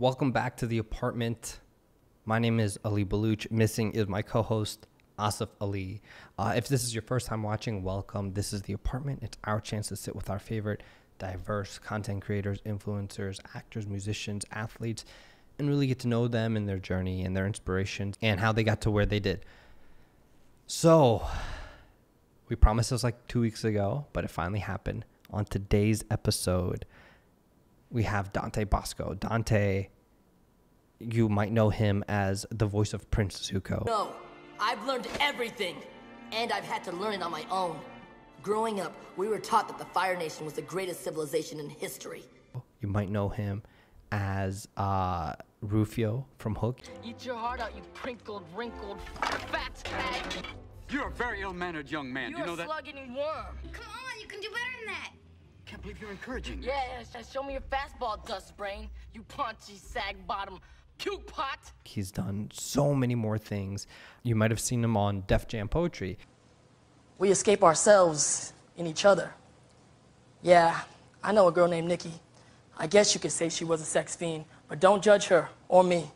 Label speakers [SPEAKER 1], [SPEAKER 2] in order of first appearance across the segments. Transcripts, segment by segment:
[SPEAKER 1] Welcome back to the apartment. My name is Ali Baluch. Missing is my co-host, Asif Ali. If this is your first time watching, welcome. This is the apartment. It's our chance to sit with our favorite diverse content creators, influencers, actors, musicians, athletes, and really get to know them and their journey and their inspirations and how they got to where they did. So we promised this like 2 weeks ago, but it finally happened. On today's episode, we have Dante Basco. Dante, you might know him as the voice of Prince Zuko.
[SPEAKER 2] No, I've learned everything, and I've had to learn it on my own. Growing up, we were taught that the Fire Nation was the greatest civilization in history.
[SPEAKER 1] You might know him as Rufio from Hook.
[SPEAKER 3] Eat your heart out, you crinkled, wrinkled, fat hag.
[SPEAKER 4] You're a very ill-mannered young man.
[SPEAKER 3] You're
[SPEAKER 4] You know
[SPEAKER 3] a
[SPEAKER 4] that?
[SPEAKER 3] slug-eating worm.
[SPEAKER 5] Come on, you can do better than that.
[SPEAKER 4] Can't believe you're encouraging.
[SPEAKER 3] Yeah, show me your fastball, dust brain. You paunchy, sag-bottom, puke pot.
[SPEAKER 1] He's done so many more things. You might have seen him on Def Jam Poetry.
[SPEAKER 2] We escape ourselves in each other. Yeah, I know a girl named Nikki. I guess you could say she was a sex fiend, but don't judge her or me.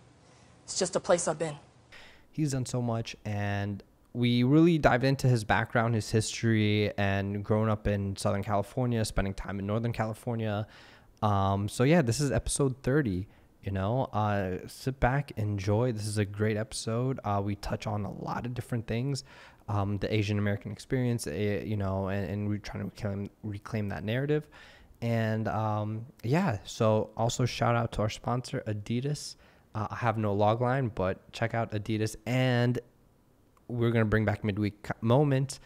[SPEAKER 2] It's just a place I've been.
[SPEAKER 1] He's done so much, and we really dived into his background, his history, and growing up in Southern California, spending time in Northern California. So yeah, this is episode 30. You know, sit back, enjoy. This is a great episode. We touch on a lot of different things. The Asian American experience, you know, and we're trying to reclaim that narrative. And yeah, so also shout out to our sponsor, Adidas. I have no log line, but check out Adidas. And we're going to bring back midweek moments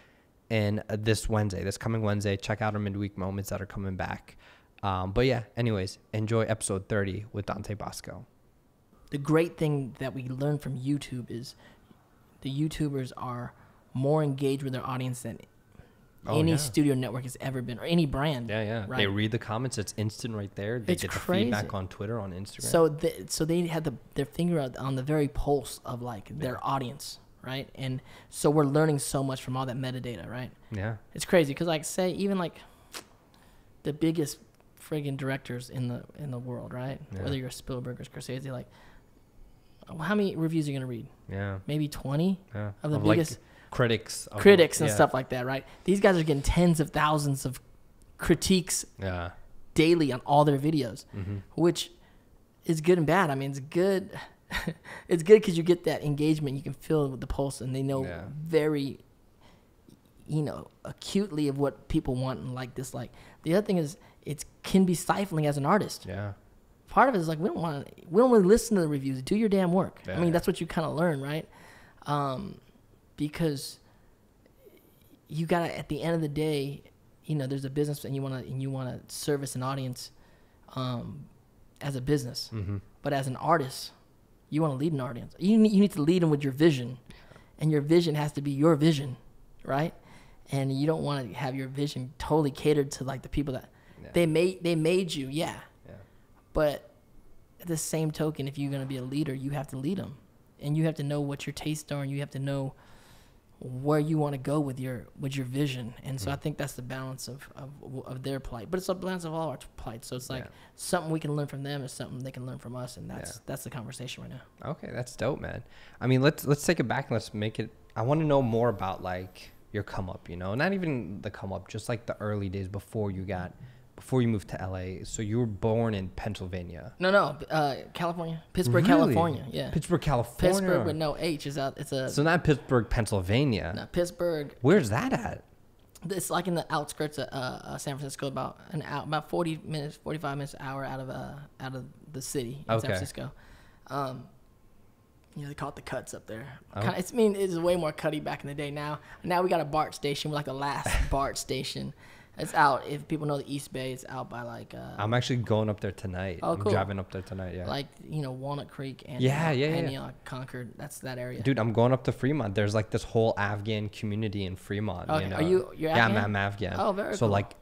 [SPEAKER 1] in this coming Wednesday. Check out our midweek moments that are coming back. But yeah, anyways, enjoy episode 30 with Dante Basco.
[SPEAKER 6] The great thing that we learn from YouTube is the YouTubers are more engaged with their audience than any studio network has ever been, or any brand.
[SPEAKER 1] Yeah.
[SPEAKER 6] Right?
[SPEAKER 1] They read the comments. It's instant right there. They
[SPEAKER 6] It's
[SPEAKER 1] get
[SPEAKER 6] crazy.
[SPEAKER 1] the feedback on Twitter, on Instagram.
[SPEAKER 6] So they had their finger on the very pulse of like their audience, right? And so we're learning so much from all that metadata, right?
[SPEAKER 1] Yeah.
[SPEAKER 6] It's crazy because like say even like the biggest friggin' directors in the world, right?
[SPEAKER 1] Yeah.
[SPEAKER 6] Whether you're Spielberg or Scorsese, like how many reviews are you gonna read?
[SPEAKER 1] Yeah.
[SPEAKER 6] Maybe 20
[SPEAKER 1] Yeah.
[SPEAKER 6] of the
[SPEAKER 1] like,
[SPEAKER 6] biggest
[SPEAKER 1] critics
[SPEAKER 6] and stuff like that, right? These guys are getting tens of thousands of critiques
[SPEAKER 1] Yeah.
[SPEAKER 6] daily on all their videos, which is good and bad. I mean, it's good. It's good because you get that engagement. You can feel it with the pulse, and they know very, acutely of what people want and like, dislike. The other thing is it can be stifling as an artist.
[SPEAKER 1] Yeah.
[SPEAKER 6] Part of it is like we don't really listen to the reviews. Do your damn work.
[SPEAKER 1] Yeah.
[SPEAKER 6] I mean, that's what you kind of learn, right? Because you gotta, at the end of the day, there's a business and you wanna service an audience as a business, but as an artist, you want to lead an audience. You need to lead them with your vision, and your vision has to be your vision, right? And you don't want to have your vision totally catered to like the people that they made you, yeah. But at the same token, if you're gonna be a leader, you have to lead them. And you have to know what your tastes are, and you have to know where you want to go with your vision. And so I think that's the balance of their plight. But it's a balance of all our plight. So it's like something we can learn from them is something they can learn from us, and that's the conversation right now.
[SPEAKER 1] Okay, that's dope, man. I mean, let's take it back and let's make it. I want to know more about like your come up. Not even the come up, just like the early days before you moved to LA. So you were born in Pennsylvania.
[SPEAKER 6] No, California, Pittsburgh,
[SPEAKER 1] Really?
[SPEAKER 6] California. Yeah,
[SPEAKER 1] Pittsburgh, California.
[SPEAKER 6] Pittsburgh with no H is out. It's a
[SPEAKER 1] So not Pittsburgh, Pennsylvania.
[SPEAKER 6] no, Pittsburgh.
[SPEAKER 1] Where's that at?
[SPEAKER 6] It's like in the outskirts of San Francisco, about 40 minutes, 45 minutes, an hour out of the city in San Francisco. They call it the cuts up there.
[SPEAKER 1] Oh.
[SPEAKER 6] It's way more cutty back in the day. Now we got a BART station. We're like the last BART station. It's out. If people know the East Bay, it's out by like.
[SPEAKER 1] I'm actually going up there tonight.
[SPEAKER 6] Oh, cool.
[SPEAKER 1] I'm driving up there tonight. Yeah.
[SPEAKER 6] Like Walnut Creek and Concord. That's that area.
[SPEAKER 1] Dude, I'm going up to Fremont. There's like this whole Afghan community in Fremont.
[SPEAKER 6] Okay. You're Afghan?
[SPEAKER 1] Yeah, I'm Afghan.
[SPEAKER 6] Oh, very
[SPEAKER 1] so
[SPEAKER 6] cool.
[SPEAKER 1] like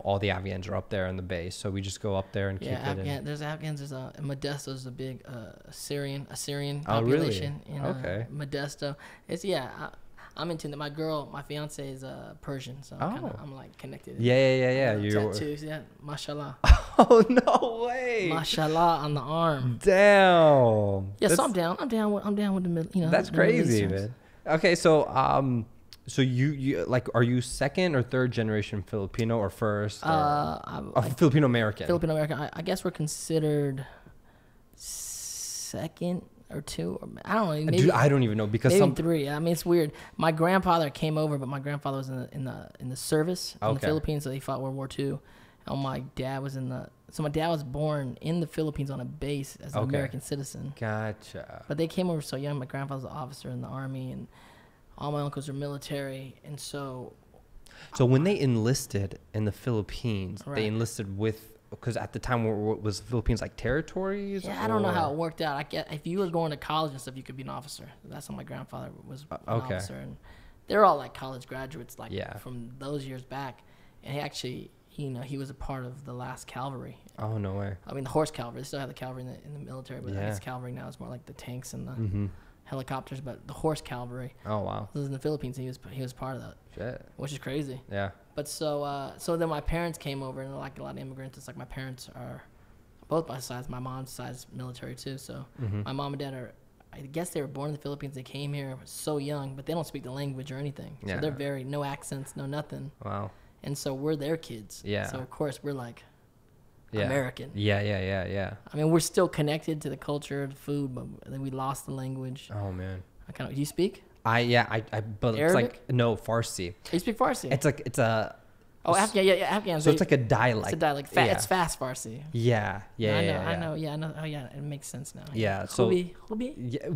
[SPEAKER 1] all the Afghans are up there in the base. So we just go up there and kick it in.
[SPEAKER 6] There's Afghans. There's Modesto's a big Assyrian
[SPEAKER 1] Oh, really?
[SPEAKER 6] population in
[SPEAKER 1] Okay.
[SPEAKER 6] Modesto. It's I'm into that. My fiance is Persian, so I'm like connected.
[SPEAKER 1] Yeah. You're
[SPEAKER 6] tattoos, yeah. Mashallah.
[SPEAKER 1] Oh no way.
[SPEAKER 6] Mashallah on the arm.
[SPEAKER 1] Damn.
[SPEAKER 6] Yeah, so I'm down. I'm down with the middle.
[SPEAKER 1] That's
[SPEAKER 6] the Middle
[SPEAKER 1] crazy,
[SPEAKER 6] Easterns.
[SPEAKER 1] man. Okay, so you like, are you second or third generation Filipino or first? Filipino American.
[SPEAKER 6] Filipino American. I guess we're considered second or two. Or, I don't know. Maybe,
[SPEAKER 1] Dude, I don't even know because
[SPEAKER 6] maybe three. I mean, it's weird. My grandfather came over, but my grandfather was in the service in the Philippines, so he fought World War II. And my dad was So my dad was born in the Philippines on a base as an American citizen.
[SPEAKER 1] Gotcha.
[SPEAKER 6] But they came over so young. My grandfather was an officer in the army, and all my uncles were military, and so.
[SPEAKER 1] So when they enlisted in the Philippines,
[SPEAKER 6] Right.
[SPEAKER 1] they enlisted because at the time was the Philippines like territories?
[SPEAKER 6] Yeah, I don't know how it worked out. I get if you were going to college and stuff, you could be an officer. That's how my grandfather was an officer, and they're all like college graduates, like from those years back. And he actually, he was a part of the last cavalry.
[SPEAKER 1] Oh no way!
[SPEAKER 6] I mean, the horse cavalry. They still have the cavalry in the military, but I guess cavalry now is more like the tanks and the helicopters. But the horse cavalry.
[SPEAKER 1] Oh wow!
[SPEAKER 6] This was in the Philippines. He was part of that.
[SPEAKER 1] Shit.
[SPEAKER 6] Which is crazy.
[SPEAKER 1] Yeah.
[SPEAKER 6] But so then my parents came over, and like a lot of immigrants, it's like my parents are both my sides. My mom's side is military too. So my mom and dad are, I guess they were born in the Philippines. They came here so young, but they don't speak the language or anything. So they're no accents, no nothing.
[SPEAKER 1] Wow.
[SPEAKER 6] And so we're their kids.
[SPEAKER 1] Yeah.
[SPEAKER 6] So of course we're like
[SPEAKER 1] Yeah.
[SPEAKER 6] American.
[SPEAKER 1] Yeah.
[SPEAKER 6] I mean, we're still connected to the culture, the food, but then we lost the language.
[SPEAKER 1] Oh man.
[SPEAKER 6] Do you speak?
[SPEAKER 1] I but
[SPEAKER 6] Arabic?
[SPEAKER 1] it's like no Farsi.
[SPEAKER 6] You speak Farsi?
[SPEAKER 1] It's a.
[SPEAKER 6] Oh, Afghan.
[SPEAKER 1] So it's like a dialect.
[SPEAKER 6] It's a dialect. It's fast Farsi.
[SPEAKER 1] Yeah.
[SPEAKER 6] I know. Yeah, I know. Oh, yeah. It makes sense now.
[SPEAKER 1] Yeah. So
[SPEAKER 6] Hubi?
[SPEAKER 1] yeah,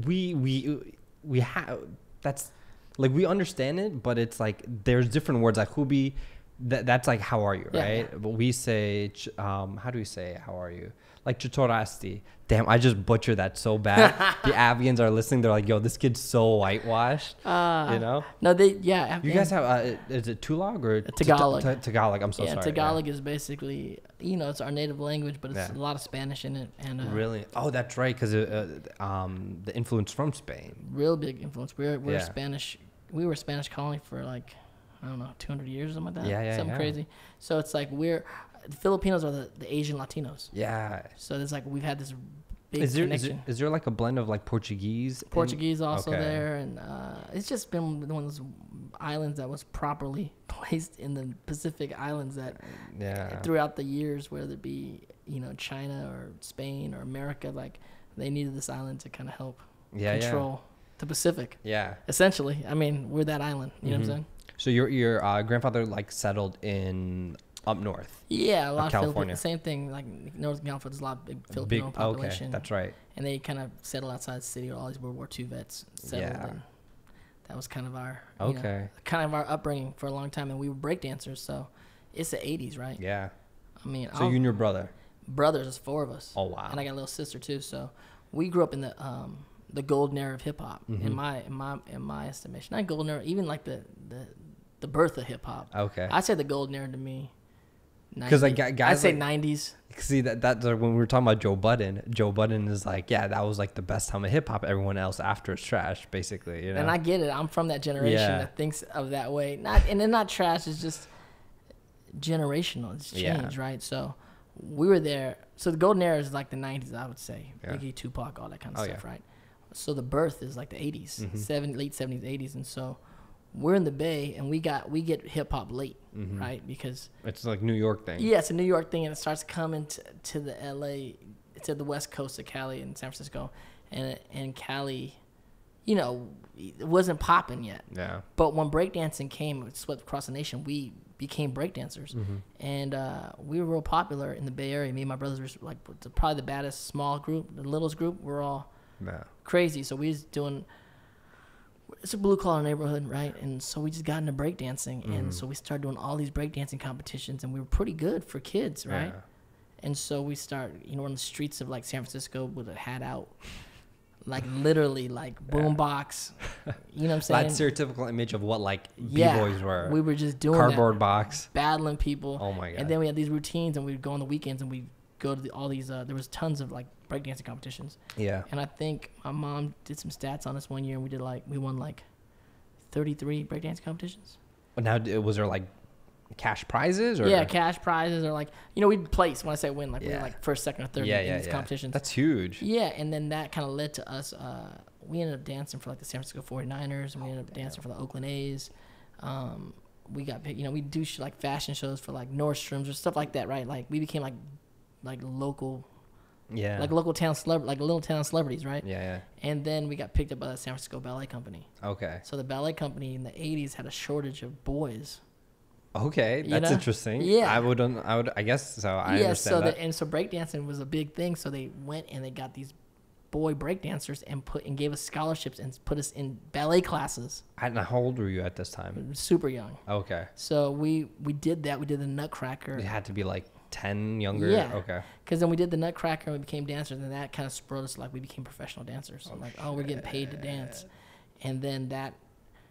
[SPEAKER 1] we have that's like we understand it, but it's like there's different words like hubi. That's like how are you, right?
[SPEAKER 6] Yeah.
[SPEAKER 1] But we say how do we say how are you? Like chutorasti. Damn, I just butchered that so bad. The Afghans are listening. They're like, yo, this kid's so whitewashed.
[SPEAKER 6] No,
[SPEAKER 1] You guys have is it Tulog or
[SPEAKER 6] Tagalog?
[SPEAKER 1] Tagalog. I'm so sorry.
[SPEAKER 6] Tagalog is basically it's our native language, but it's a lot of Spanish in it. And
[SPEAKER 1] really? Oh, that's right, because the influence from Spain.
[SPEAKER 6] Real big influence. We're Spanish. We were a Spanish colony for like, I don't know, 200 years or something like that. Something crazy. So it's like the Filipinos are the Asian Latinos.
[SPEAKER 1] Yeah.
[SPEAKER 6] So it's like we've had this big connection.
[SPEAKER 1] Is there like a blend of like Portuguese?
[SPEAKER 6] Portuguese also there, and it's just been one of those islands that was properly placed in the Pacific Islands that throughout the years, whether it be China or Spain or America, like they needed this island to kind of help control the Pacific.
[SPEAKER 1] Yeah.
[SPEAKER 6] Essentially, I mean, we're that island. You know what I'm saying?
[SPEAKER 1] So your grandfather like settled in up north.
[SPEAKER 6] Yeah, a lot of
[SPEAKER 1] California.
[SPEAKER 6] Same thing. Like Northern California, there's a lot of big Filipino population.
[SPEAKER 1] Okay, that's right.
[SPEAKER 6] And they kind of settled outside the city. All these World War II vets settled.
[SPEAKER 1] Yeah.
[SPEAKER 6] And that was kind of our our upbringing for a long time. And we were breakdancers, so it's the 80s, right?
[SPEAKER 1] Yeah.
[SPEAKER 6] I mean,
[SPEAKER 1] so you and your brother.
[SPEAKER 6] Brothers, there's 4 of us.
[SPEAKER 1] Oh wow.
[SPEAKER 6] And I got a little sister too. So we grew up in the golden era of hip hop in my estimation. Not golden era, even like the birth of hip hop.
[SPEAKER 1] Okay.
[SPEAKER 6] I say the golden era to me.
[SPEAKER 1] Because like guys,
[SPEAKER 6] I'd say
[SPEAKER 1] like,
[SPEAKER 6] 90s.
[SPEAKER 1] See that's when we were talking about Joe Budden. Joe Budden is like, that was like the best time of hip hop. Everyone else after is trash, basically.
[SPEAKER 6] And I get it. I'm from that generation that thinks of that way. Not trash. It's just generational. It's changed, right? So we were there. So the golden era is like the 90s, I would say. Biggie, Tupac, all that kind of stuff, right? So the birth is like the 80s, late 70s, 80s, and so we're in the Bay, and we get hip hop late, right? Because
[SPEAKER 1] it's like New York thing.
[SPEAKER 6] Yeah, it's a New York thing, and it starts coming to the LA, to the west coast of Cali and San Francisco, and Cali, it wasn't popping yet. Yeah. But when breakdancing came, it swept across the nation. We became breakdancers, and we were real popular in the Bay Area. Me and my brothers were like probably the baddest small group, the littlest group. We're all crazy. So we was doing. It's a blue collar neighborhood, right? And so we just got into breakdancing, and so we started doing all these breakdancing competitions, and we were pretty good for kids, right? And so we started, on the streets of like San Francisco with a hat out, like literally like boombox, you know what I'm saying?
[SPEAKER 1] That stereotypical image of what like b-boys were.
[SPEAKER 6] We were just doing
[SPEAKER 1] cardboard
[SPEAKER 6] that,
[SPEAKER 1] box,
[SPEAKER 6] battling people.
[SPEAKER 1] Oh my god!
[SPEAKER 6] And then we had these routines, and we'd go on the weekends, and we'd go to all these. There was tons of like breakdancing competitions. Yeah. And I think my mom did some stats on us one year, and we won like 33 breakdance competitions.
[SPEAKER 1] Now, was there like cash prizes or?
[SPEAKER 6] Yeah, cash prizes, or like, you know, we'd place. When I say win, like we were
[SPEAKER 1] Yeah.
[SPEAKER 6] like first, second, or third
[SPEAKER 1] Yeah,
[SPEAKER 6] in these competitions.
[SPEAKER 1] That's huge.
[SPEAKER 6] Yeah, and then that kind of led to us. We ended up dancing for like the San Francisco 49ers, and we ended up dancing for the Oakland A's. We got picked, you know, we do like fashion shows for like Nordstrom's or stuff like that, right? Like we became like local,
[SPEAKER 1] Yeah.
[SPEAKER 6] like local town like little town celebrities, right?
[SPEAKER 1] Yeah,
[SPEAKER 6] And then we got picked up by the San Francisco Ballet Company.
[SPEAKER 1] yeah. Okay.
[SPEAKER 6] So the ballet company in the 80s had a shortage of boys.
[SPEAKER 1] Okay,
[SPEAKER 6] You
[SPEAKER 1] that's
[SPEAKER 6] know?
[SPEAKER 1] interesting.
[SPEAKER 6] Yeah.
[SPEAKER 1] I guess so. I
[SPEAKER 6] Yeah,
[SPEAKER 1] understand
[SPEAKER 6] so
[SPEAKER 1] that.
[SPEAKER 6] and so breakdancing was a big thing. So they went and they got these boy breakdancers and gave us scholarships and put us in ballet classes.
[SPEAKER 1] And how old were you at this time?
[SPEAKER 6] Super young.
[SPEAKER 1] Okay.
[SPEAKER 6] So we did that. We did the Nutcracker.
[SPEAKER 1] You had to be like 10, younger?
[SPEAKER 6] Yeah.
[SPEAKER 1] Okay.
[SPEAKER 6] Because then we did the Nutcracker and we became dancers, and that kind of spurred us. Like we became professional dancers. We're getting paid to dance, and then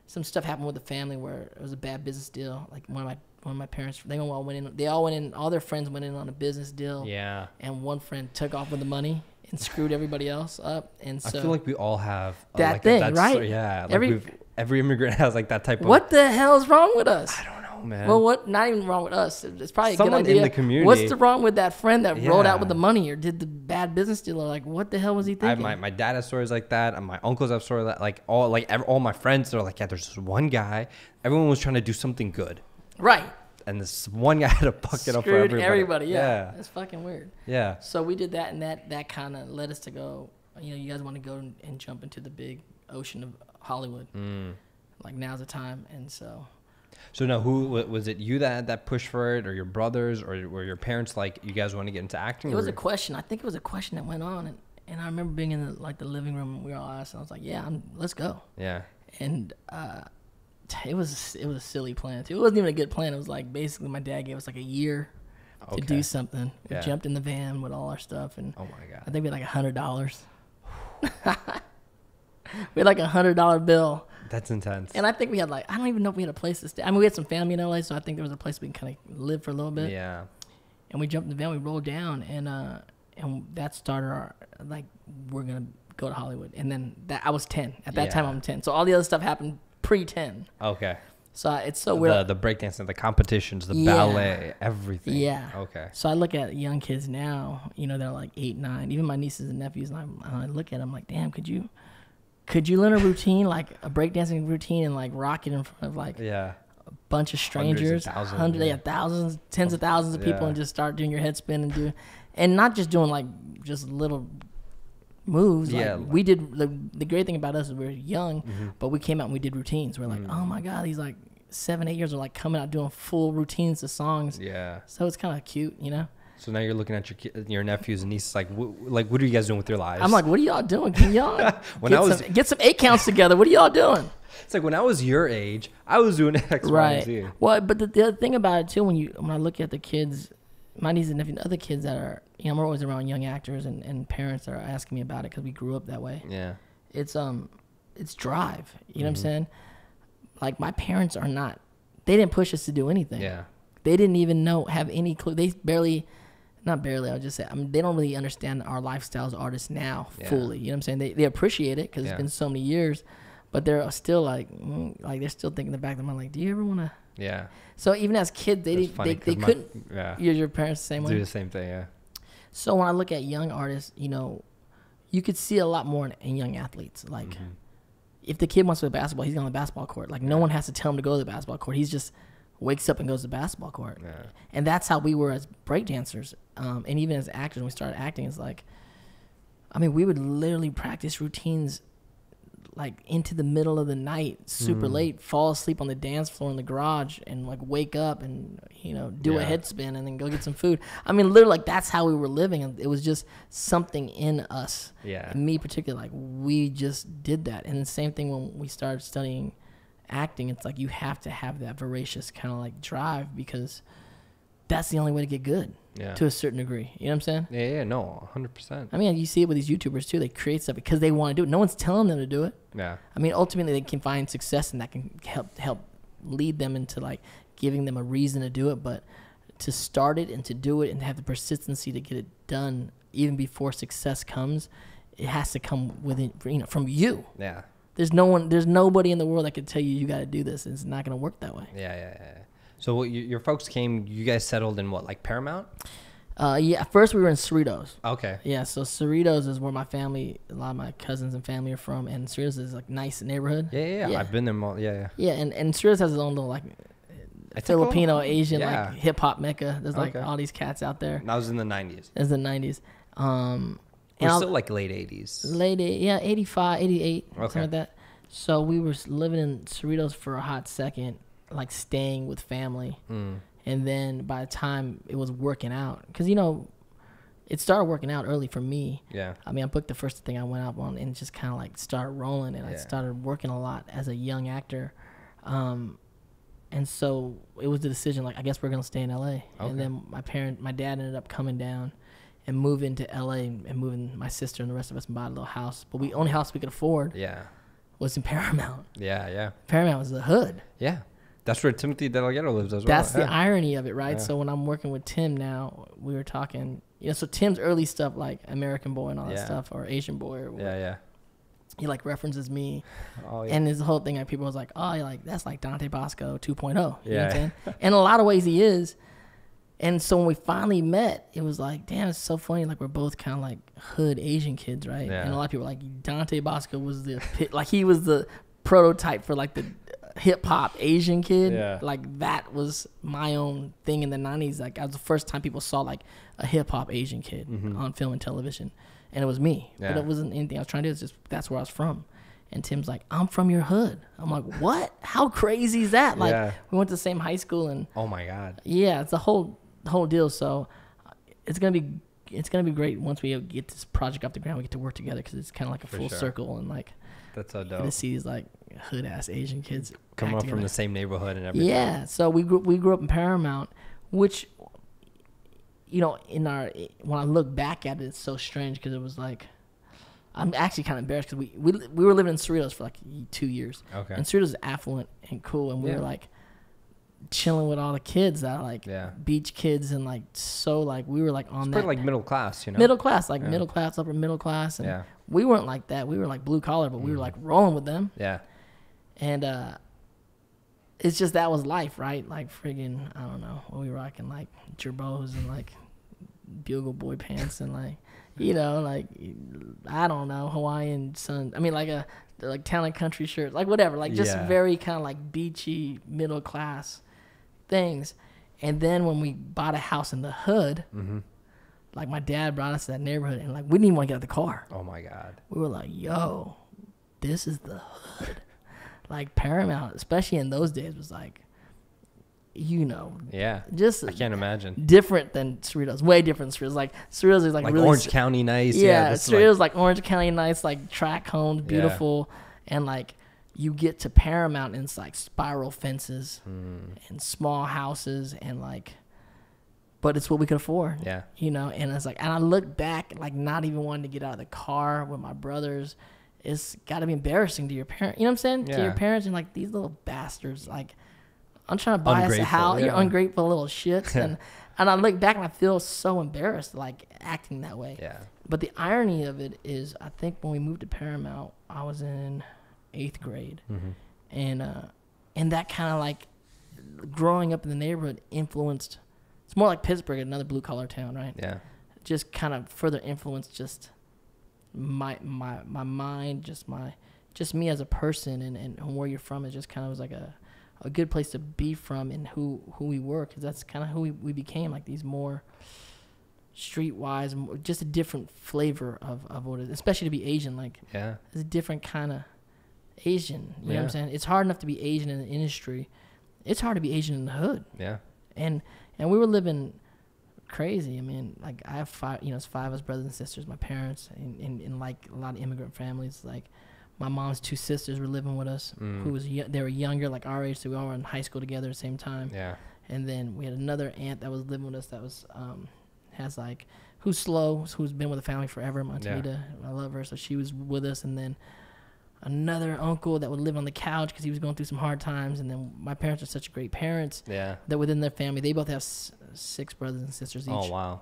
[SPEAKER 6] some stuff happened with the family where it was a bad business deal. Like one of my parents, they all went in. All their friends went in on a business deal.
[SPEAKER 1] Yeah.
[SPEAKER 6] And one friend took off with the money and screwed everybody else up. And so
[SPEAKER 1] I feel like we all have
[SPEAKER 6] that
[SPEAKER 1] like
[SPEAKER 6] thing,
[SPEAKER 1] that's
[SPEAKER 6] right?
[SPEAKER 1] Yeah. Like every immigrant has like that type of.
[SPEAKER 6] what the hell's wrong with us?
[SPEAKER 1] I don't know, man.
[SPEAKER 6] Well, what? Not even wrong with us. It's probably a
[SPEAKER 1] Someone
[SPEAKER 6] good idea.
[SPEAKER 1] in the community.
[SPEAKER 6] What's the wrong with that friend that rolled out with the
[SPEAKER 1] Yeah.
[SPEAKER 6] money or did the bad business deal? Or like, what the hell was he
[SPEAKER 1] I have
[SPEAKER 6] thinking?
[SPEAKER 1] my dad has stories like that, and my uncles have stories like all my friends. They're like, yeah, there's this one guy. Everyone was trying to do something good,
[SPEAKER 6] Right.
[SPEAKER 1] and this one guy had to buck it up for
[SPEAKER 6] Screwed
[SPEAKER 1] everybody.
[SPEAKER 6] Yeah. That's fucking weird.
[SPEAKER 1] Yeah.
[SPEAKER 6] So we did that, and that kind of led us to go, you know, you guys want to go and jump into the big ocean of Hollywood. Like, now's the time. And so.
[SPEAKER 1] So now, who was it? You that pushed for it, or your brothers, or were your parents like, you guys want to get into acting?
[SPEAKER 6] It was
[SPEAKER 1] or?
[SPEAKER 6] a question. I think it was a question that went on. And I remember being in the living room, and we were all asked, and I was like, yeah, let's go.
[SPEAKER 1] Yeah.
[SPEAKER 6] And it was a silly plan too. It wasn't even a good plan. It was like basically my dad gave us like a year to
[SPEAKER 1] Okay.
[SPEAKER 6] do something. We
[SPEAKER 1] Yeah.
[SPEAKER 6] jumped in the van with all our stuff, and
[SPEAKER 1] Oh my god.
[SPEAKER 6] I think we had like $100. We had like $100 bill,
[SPEAKER 1] That's intense.
[SPEAKER 6] and I think we had like, I don't even know if we had a place to stay. I mean, we had some family in LA, so I think there was a place we can kind of live for a little bit.
[SPEAKER 1] Yeah.
[SPEAKER 6] And we jumped in the van, we rolled down, and that started our, like, we're gonna go to Hollywood. And then I was 10 at that time.
[SPEAKER 1] Yeah.
[SPEAKER 6] I'm 10, so all the other stuff happened pre-10.
[SPEAKER 1] Okay.
[SPEAKER 6] So it's so weird.
[SPEAKER 1] The breakdancing, the competitions, the
[SPEAKER 6] Yeah.
[SPEAKER 1] ballet, everything.
[SPEAKER 6] Yeah.
[SPEAKER 1] Okay.
[SPEAKER 6] So I look at young kids now, you know, they're like 8, 9, even my nieces and nephews, and I look at them like, damn, could you learn a routine, like a breakdancing routine, and like rock it in front of like
[SPEAKER 1] Yeah.
[SPEAKER 6] a bunch of strangers, thousands, tens of thousands of people,
[SPEAKER 1] Yeah.
[SPEAKER 6] and just start doing your head spin and not just doing like just little moves.
[SPEAKER 1] Yeah.
[SPEAKER 6] Like we did, the great thing about us is we were young, but we came out and we did routines. We're like, oh my God, these like 7, 8 years are like coming out doing full routines to songs.
[SPEAKER 1] Yeah.
[SPEAKER 6] So it's kind of cute, you know?
[SPEAKER 1] So now you're looking at your nephews and nieces, like, what are you guys doing with your lives?
[SPEAKER 6] I'm like, what are y'all doing? Can y'all get some 8 counts together? What are y'all doing?
[SPEAKER 1] it's like when I was your age, I was doing X, Y, and Z.
[SPEAKER 6] Well, but the other thing about it too, when I look at the kids, my nieces and nephews, other kids that are, you know, I'm always around young actors and parents that are asking me about it because we grew up that way.
[SPEAKER 1] Yeah.
[SPEAKER 6] It's drive. You know what I'm saying? Like my parents they didn't push us to do anything.
[SPEAKER 1] Yeah.
[SPEAKER 6] They didn't even have any clue. They not barely, I would just say, I mean, they don't really understand our lifestyle as artists now fully. You know what I'm saying? They appreciate it because it's been so many years, but they're still like they're still thinking in the back of their mind, like, do you ever want to?
[SPEAKER 1] Yeah.
[SPEAKER 6] So even as kids, they couldn't.
[SPEAKER 1] Yeah.
[SPEAKER 6] Your parents the same way.
[SPEAKER 1] Do the same thing. Yeah.
[SPEAKER 6] So when I look at young artists, you know, you could see a lot more in young athletes. Like, if the kid wants to play basketball, he's on the basketball court. Like, no one has to tell him to go to the basketball court. He's just wakes up and goes to the basketball court.
[SPEAKER 1] Yeah.
[SPEAKER 6] And that's how we were as breakdancers. And even as actors, when we started acting, it's like, I mean, we would literally practice routines like into the middle of the night, super late, fall asleep on the dance floor in the garage, and like wake up and, you know, do a head spin and then go get some food. I mean, literally, like that's how we were living, and it was just something in us.
[SPEAKER 1] Yeah.
[SPEAKER 6] And me particularly, like we just did that. And the same thing when we started studying acting, it's like you have to have that voracious kind of like drive because that's the only way to get good.
[SPEAKER 1] Yeah.
[SPEAKER 6] To a certain degree. You know what I'm saying?
[SPEAKER 1] Yeah. No, 100%.
[SPEAKER 6] I mean, you see it with these YouTubers too. They create stuff because they want to do it. No one's telling them to do it.
[SPEAKER 1] Yeah.
[SPEAKER 6] I mean, ultimately, they can find success, and that can help lead them into like giving them a reason to do it. But to start it and to do it and have the persistency to get it done, even before success comes, it has to come within, you know, from you.
[SPEAKER 1] Yeah.
[SPEAKER 6] There's nobody in the world that could tell you got to do this. It's not going to work that way.
[SPEAKER 1] Yeah. So your folks came, you guys settled in what, like Paramount?
[SPEAKER 6] Yeah, first we were in Cerritos.
[SPEAKER 1] Okay.
[SPEAKER 6] Yeah, so Cerritos is where my family, a lot of my cousins and family are from, and Cerritos is like nice neighborhood.
[SPEAKER 1] Yeah. I've been there.
[SPEAKER 6] Yeah, and Cerritos has its own little like Filipino, Asian, like hip hop mecca. There's like all these cats out there.
[SPEAKER 1] That was in the 90s.
[SPEAKER 6] It was the 90s.
[SPEAKER 1] We're still like late 80s.
[SPEAKER 6] Late, 85, 88, something like that. So we were living in Cerritos for a hot second, like staying with family. And then by the time it was working out, because, you know, it started working out early for me.
[SPEAKER 1] Yeah.
[SPEAKER 6] I mean, I booked the first thing I went up on and just kind of like started rolling. And I started working a lot as a young actor. And so it was the decision, like, I guess we're going to stay in L.A. Okay. And then my dad ended up coming down and moving to L.A. and moving my sister and the rest of us and bought a little house. But the only house we could afford was in Paramount.
[SPEAKER 1] Yeah.
[SPEAKER 6] Paramount was the hood.
[SPEAKER 1] Yeah. That's where Timothy Delgado lives as well.
[SPEAKER 6] That's the irony of it, right? Yeah. So when I'm working with Tim now, we were talking, you know, so Tim's early stuff like American Boy and all that stuff, or Asian Boy. Or
[SPEAKER 1] yeah.
[SPEAKER 6] He like references me.
[SPEAKER 1] Oh, yeah.
[SPEAKER 6] And his whole thing, like people was like, oh, you're like, that's like Dante Basco 2.0. You know what I'm saying? And in a lot of ways he is. And so when we finally met, it was like, damn, it's so funny. Like we're both kind of like hood Asian kids, right? Yeah. And a lot of people were like, Dante Basco was like he was the prototype for like the hip hop Asian kid. Yeah. Like that was my own thing in the 90s. Like I was the first time people saw like a hip hop Asian kid on film and television. And it was me. Yeah. But it wasn't anything I was trying to do. It's just that's where I was from. And Tim's like, I'm from your hood. I'm like, what? How crazy is that? Like we went to the same high school and
[SPEAKER 1] oh my God.
[SPEAKER 6] Yeah, it's the whole deal. So it's gonna be great once we get this project off the ground. We get to work together because it's kind of like a full circle and like
[SPEAKER 1] that's so dope
[SPEAKER 6] to see these like hood ass Asian kids
[SPEAKER 1] come up from the same neighborhood and everything.
[SPEAKER 6] Yeah, so we grew up in Paramount, which, you know, when I look back at it, it's so strange because it was like, I'm actually kind of embarrassed because we were living in Cerritos for like 2 years. Okay. And Cerritos is affluent and cool, and we were like chilling with all the kids that are like beach kids and like so like we were like on that
[SPEAKER 1] like middle class, you know,
[SPEAKER 6] middle class, upper middle class, and we weren't like that. We were like blue collar, but we were like rolling with them. Yeah. And it's just that was life, right? Like friggin' I don't know, we were rocking like gerbos and like bugle boy pants and like you know like I don't know Hawaiian sun. I mean like town and country shirt, like whatever, like just very kind of like beachy middle class things. And then when we bought a house in the hood, like my dad brought us to that neighborhood and like we didn't even want to get out of the car.
[SPEAKER 1] Oh my God.
[SPEAKER 6] We were like, yo, this is the hood. Like Paramount, especially in those days, was like, you know, just
[SPEAKER 1] I can't imagine.
[SPEAKER 6] Different than Cerritos, way different than Cerritos. Like Cerritos is like really
[SPEAKER 1] Orange County nice.
[SPEAKER 6] Yeah, Cerritos like Orange County nice, like track homes, beautiful, and like you get to Paramount and it's like spiral fences and small houses and like, but it's what we could afford. Yeah, you know, and it's like, and I look back like not even wanting to get out of the car with my brothers. It's got to be embarrassing to your parents. You know what I'm saying? Yeah. To your parents and like these little bastards. Like I'm trying to buy us a house. Yeah. You're ungrateful little shits. And I look back and I feel so embarrassed like acting that way. Yeah. But the irony of it is I think when we moved to Paramount, I was in 8th grade. And that kind of like growing up in the neighborhood influenced. It's more like Pittsburgh, another blue collar town, right? Yeah. Just kind of further influenced just my mind, just me as a person and where you're from. It just kind of was like a good place to be from and who we were, because that's kind of who we became, like these more streetwise, just a different flavor of what it is, especially to be Asian. Like it's a different kind of Asian, you know what I'm saying? It's hard enough to be Asian in the industry, it's hard to be Asian in the hood. And we were living crazy. I mean, like I have 5, it's 5 of us brothers and sisters, my parents, and like a lot of immigrant families. Like my mom's 2 sisters were living with us, they were younger, like our age, so we all were in high school together at the same time. Yeah. And then we had another aunt that was living with us that was has like who's been with the family forever, Montanita. I love her, so she was with us. And then another uncle that would live on the couch because he was going through some hard times. And then my parents are such great parents that within their family, they both have 6 brothers and sisters each.
[SPEAKER 1] Oh, wow.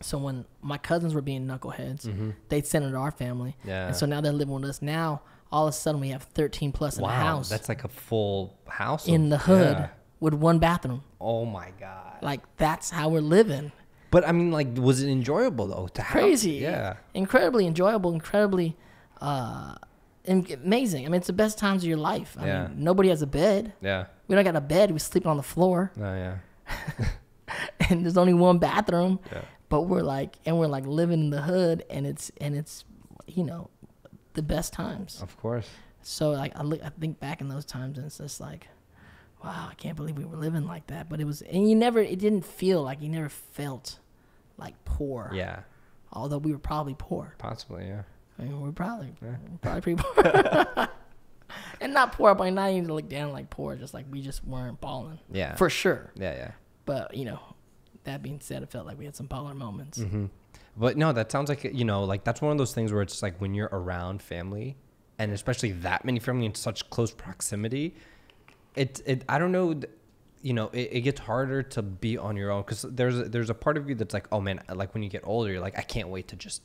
[SPEAKER 6] So when my cousins were being knuckleheads,
[SPEAKER 1] Mm-hmm.
[SPEAKER 6] they'd send it to our family.
[SPEAKER 1] Yeah.
[SPEAKER 6] And so now they're living with us. Now, all of a sudden, we have 13 plus in the house.
[SPEAKER 1] That's like a full house
[SPEAKER 6] in the hood
[SPEAKER 1] Yeah.
[SPEAKER 6] with one bathroom.
[SPEAKER 1] Oh my god.
[SPEAKER 6] Like, that's how we're living.
[SPEAKER 1] But I mean, like, was it enjoyable though to have?
[SPEAKER 6] Crazy.
[SPEAKER 1] Yeah.
[SPEAKER 6] Incredibly enjoyable, incredibly amazing. I mean, it's the best times of your life. I
[SPEAKER 1] Yeah.
[SPEAKER 6] mean, nobody has a bed.
[SPEAKER 1] Yeah.
[SPEAKER 6] We don't got a bed. We sleep on the floor.
[SPEAKER 1] Oh yeah.
[SPEAKER 6] And there's only one bathroom.
[SPEAKER 1] Yeah.
[SPEAKER 6] But we're like living in the hood, and it's you know, the best times.
[SPEAKER 1] Of course.
[SPEAKER 6] So like I think back in those times, and it's just like, wow, I can't believe we were living like that. But it didn't feel like, you never felt like poor.
[SPEAKER 1] Yeah.
[SPEAKER 6] Although we were probably poor.
[SPEAKER 1] Possibly. Yeah.
[SPEAKER 6] I mean, we're probably pretty poor. And not poor, but not even to look down like poor, just like we just weren't balling.
[SPEAKER 1] Yeah.
[SPEAKER 6] For sure.
[SPEAKER 1] Yeah. Yeah.
[SPEAKER 6] But, you know, that being said, it felt like we had some baller moments.
[SPEAKER 1] Mm-hmm. But no, that sounds like, you know, like that's one of those things where it's like when you're around family, and especially that many family in such close proximity, I don't know, you know, it gets harder to be on your own, because there's a part of you that's like, oh man, like when you get older, you're like, I can't wait to just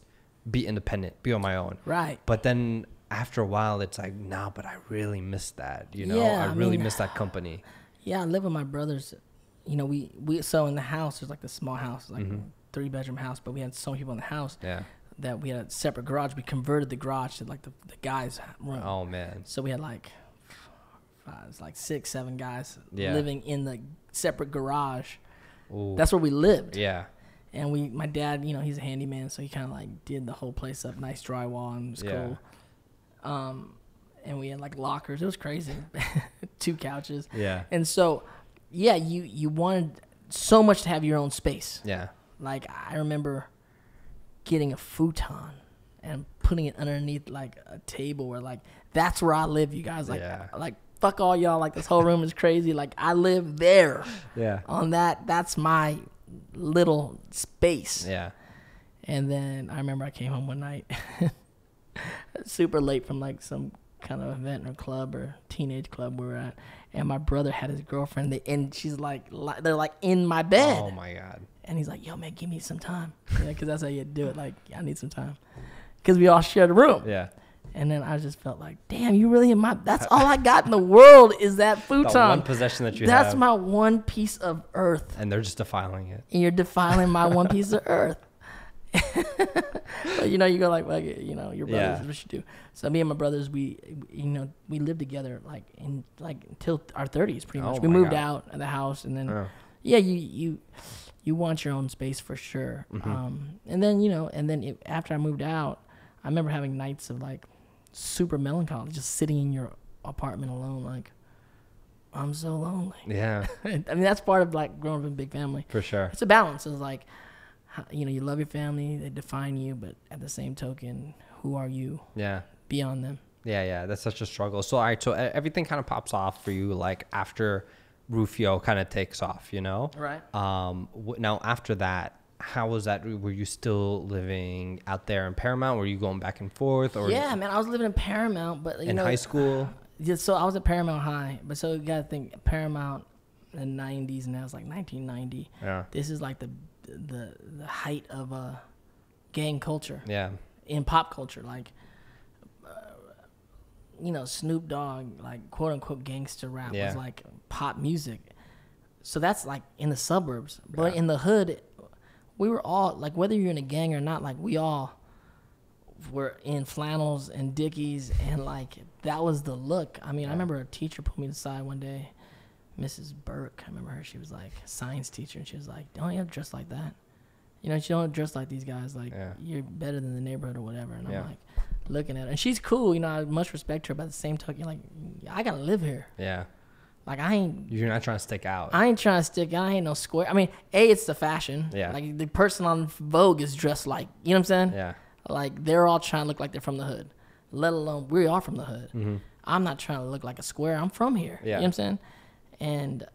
[SPEAKER 1] be independent, be on my own.
[SPEAKER 6] Right.
[SPEAKER 1] But then after a while, it's like, nah, but I really miss that, you know?
[SPEAKER 6] Yeah,
[SPEAKER 1] I
[SPEAKER 6] I
[SPEAKER 1] really
[SPEAKER 6] mean,
[SPEAKER 1] miss that company.
[SPEAKER 6] Yeah, I live with my brothers. You know, we so in the house, there's like the small house, like 3-bedroom house, but we had so many people in the house
[SPEAKER 1] Yeah.
[SPEAKER 6] that we had a separate garage. We converted the garage to like the guys' room.
[SPEAKER 1] Oh man.
[SPEAKER 6] So we had like it's like 6-7 guys
[SPEAKER 1] Yeah.
[SPEAKER 6] living in the separate garage.
[SPEAKER 1] Ooh.
[SPEAKER 6] That's where we lived.
[SPEAKER 1] Yeah.
[SPEAKER 6] And my dad, you know, he's a handyman, so he kind of like did the whole place up, nice drywall, and it was
[SPEAKER 1] Yeah.
[SPEAKER 6] cool. And we had like lockers. It was crazy. 2 couches.
[SPEAKER 1] Yeah.
[SPEAKER 6] And so, yeah, you wanted so much to have your own space.
[SPEAKER 1] Yeah.
[SPEAKER 6] Like, I remember getting a futon and putting it underneath like a table where like, that's where I live, you guys. Like,
[SPEAKER 1] Yeah.
[SPEAKER 6] like fuck all y'all. Like, this whole room is crazy. Like, I live there.
[SPEAKER 1] Yeah.
[SPEAKER 6] On that. That's my little space.
[SPEAKER 1] Yeah.
[SPEAKER 6] And then I remember I came home one night super late from like some kind of event or club or teenage club we were at, and my brother had his girlfriend, and she's like they're like in my bed.
[SPEAKER 1] Oh my God.
[SPEAKER 6] And he's like, yo man, give me some time, because that's how you do it. Like, I need some time, because we all shared a room.
[SPEAKER 1] Yeah.
[SPEAKER 6] And then I just felt like, damn, you really in my, that's all I got in the world is that futon.
[SPEAKER 1] The one possession that you have.
[SPEAKER 6] That's my one piece of earth.
[SPEAKER 1] And they're just defiling it.
[SPEAKER 6] And you're defiling my one piece of earth. But, you know, you go like you know, your brothers,
[SPEAKER 1] Yeah.
[SPEAKER 6] what you do. So me and my brothers, we lived together like until our 30s pretty much.
[SPEAKER 1] Oh
[SPEAKER 6] We
[SPEAKER 1] my
[SPEAKER 6] moved
[SPEAKER 1] God.
[SPEAKER 6] out of the house, and then
[SPEAKER 1] Oh.
[SPEAKER 6] yeah, you want your own space for sure.
[SPEAKER 1] Mm-hmm.
[SPEAKER 6] And then, you know, after I moved out, I remember having nights of like super melancholy, just sitting in your apartment alone, like, I'm so lonely.
[SPEAKER 1] Yeah.
[SPEAKER 6] I mean, that's part of like growing up in a big family.
[SPEAKER 1] For sure.
[SPEAKER 6] It's a balance. It's like, you know, you love your family, they define you, but at the same token, who are you
[SPEAKER 1] Yeah.
[SPEAKER 6] beyond them?
[SPEAKER 1] Yeah. That's such a struggle. So, all right. So everything kind of pops off for you, like after Rufio kind of takes off, you know?
[SPEAKER 6] Right.
[SPEAKER 1] Now after that, how was that? Were you still living out there in Paramount? Were you going back and forth? Or
[SPEAKER 6] Yeah, man, I was living in Paramount, but you
[SPEAKER 1] in
[SPEAKER 6] know,
[SPEAKER 1] high school?
[SPEAKER 6] Yeah, so I was at Paramount High, but so you gotta think Paramount in the 90s, and that was like 1990.
[SPEAKER 1] Yeah.
[SPEAKER 6] This is like the height of gang culture
[SPEAKER 1] Yeah.
[SPEAKER 6] in pop culture, like you know, Snoop Dogg, like quote unquote gangster rap
[SPEAKER 1] Yeah.
[SPEAKER 6] was like pop music. So that's like in the suburbs, but
[SPEAKER 1] Yeah.
[SPEAKER 6] in the hood, we were all like, whether you're in a gang or not, like we all were in flannels and Dickies, and like that was the look. I mean, I remember a teacher pulled me aside one day, Mrs. Burke. I remember her. She was like a science teacher, and she was like, "Don't you have to dress like that? You know, you don't dress like these guys. Like,
[SPEAKER 1] Yeah.
[SPEAKER 6] you're better than the neighborhood or whatever." And
[SPEAKER 1] Yeah.
[SPEAKER 6] I'm like looking at her, and she's cool. You know, I much respect her, but at the same token, like, I gotta live here.
[SPEAKER 1] Yeah.
[SPEAKER 6] Like, I ain't
[SPEAKER 1] You're not trying to stick out.
[SPEAKER 6] trying to stick. I ain't no square. I mean, it's the fashion.
[SPEAKER 1] Yeah.
[SPEAKER 6] Like the person on Vogue is dressed like, you know what I'm saying?
[SPEAKER 1] Yeah.
[SPEAKER 6] Like they're all trying to look like they're from the hood. Let alone we are from the hood.
[SPEAKER 1] Mm-hmm.
[SPEAKER 6] I'm not trying to look like a square. I'm from here.
[SPEAKER 1] Yeah.
[SPEAKER 6] You know what I'm saying? And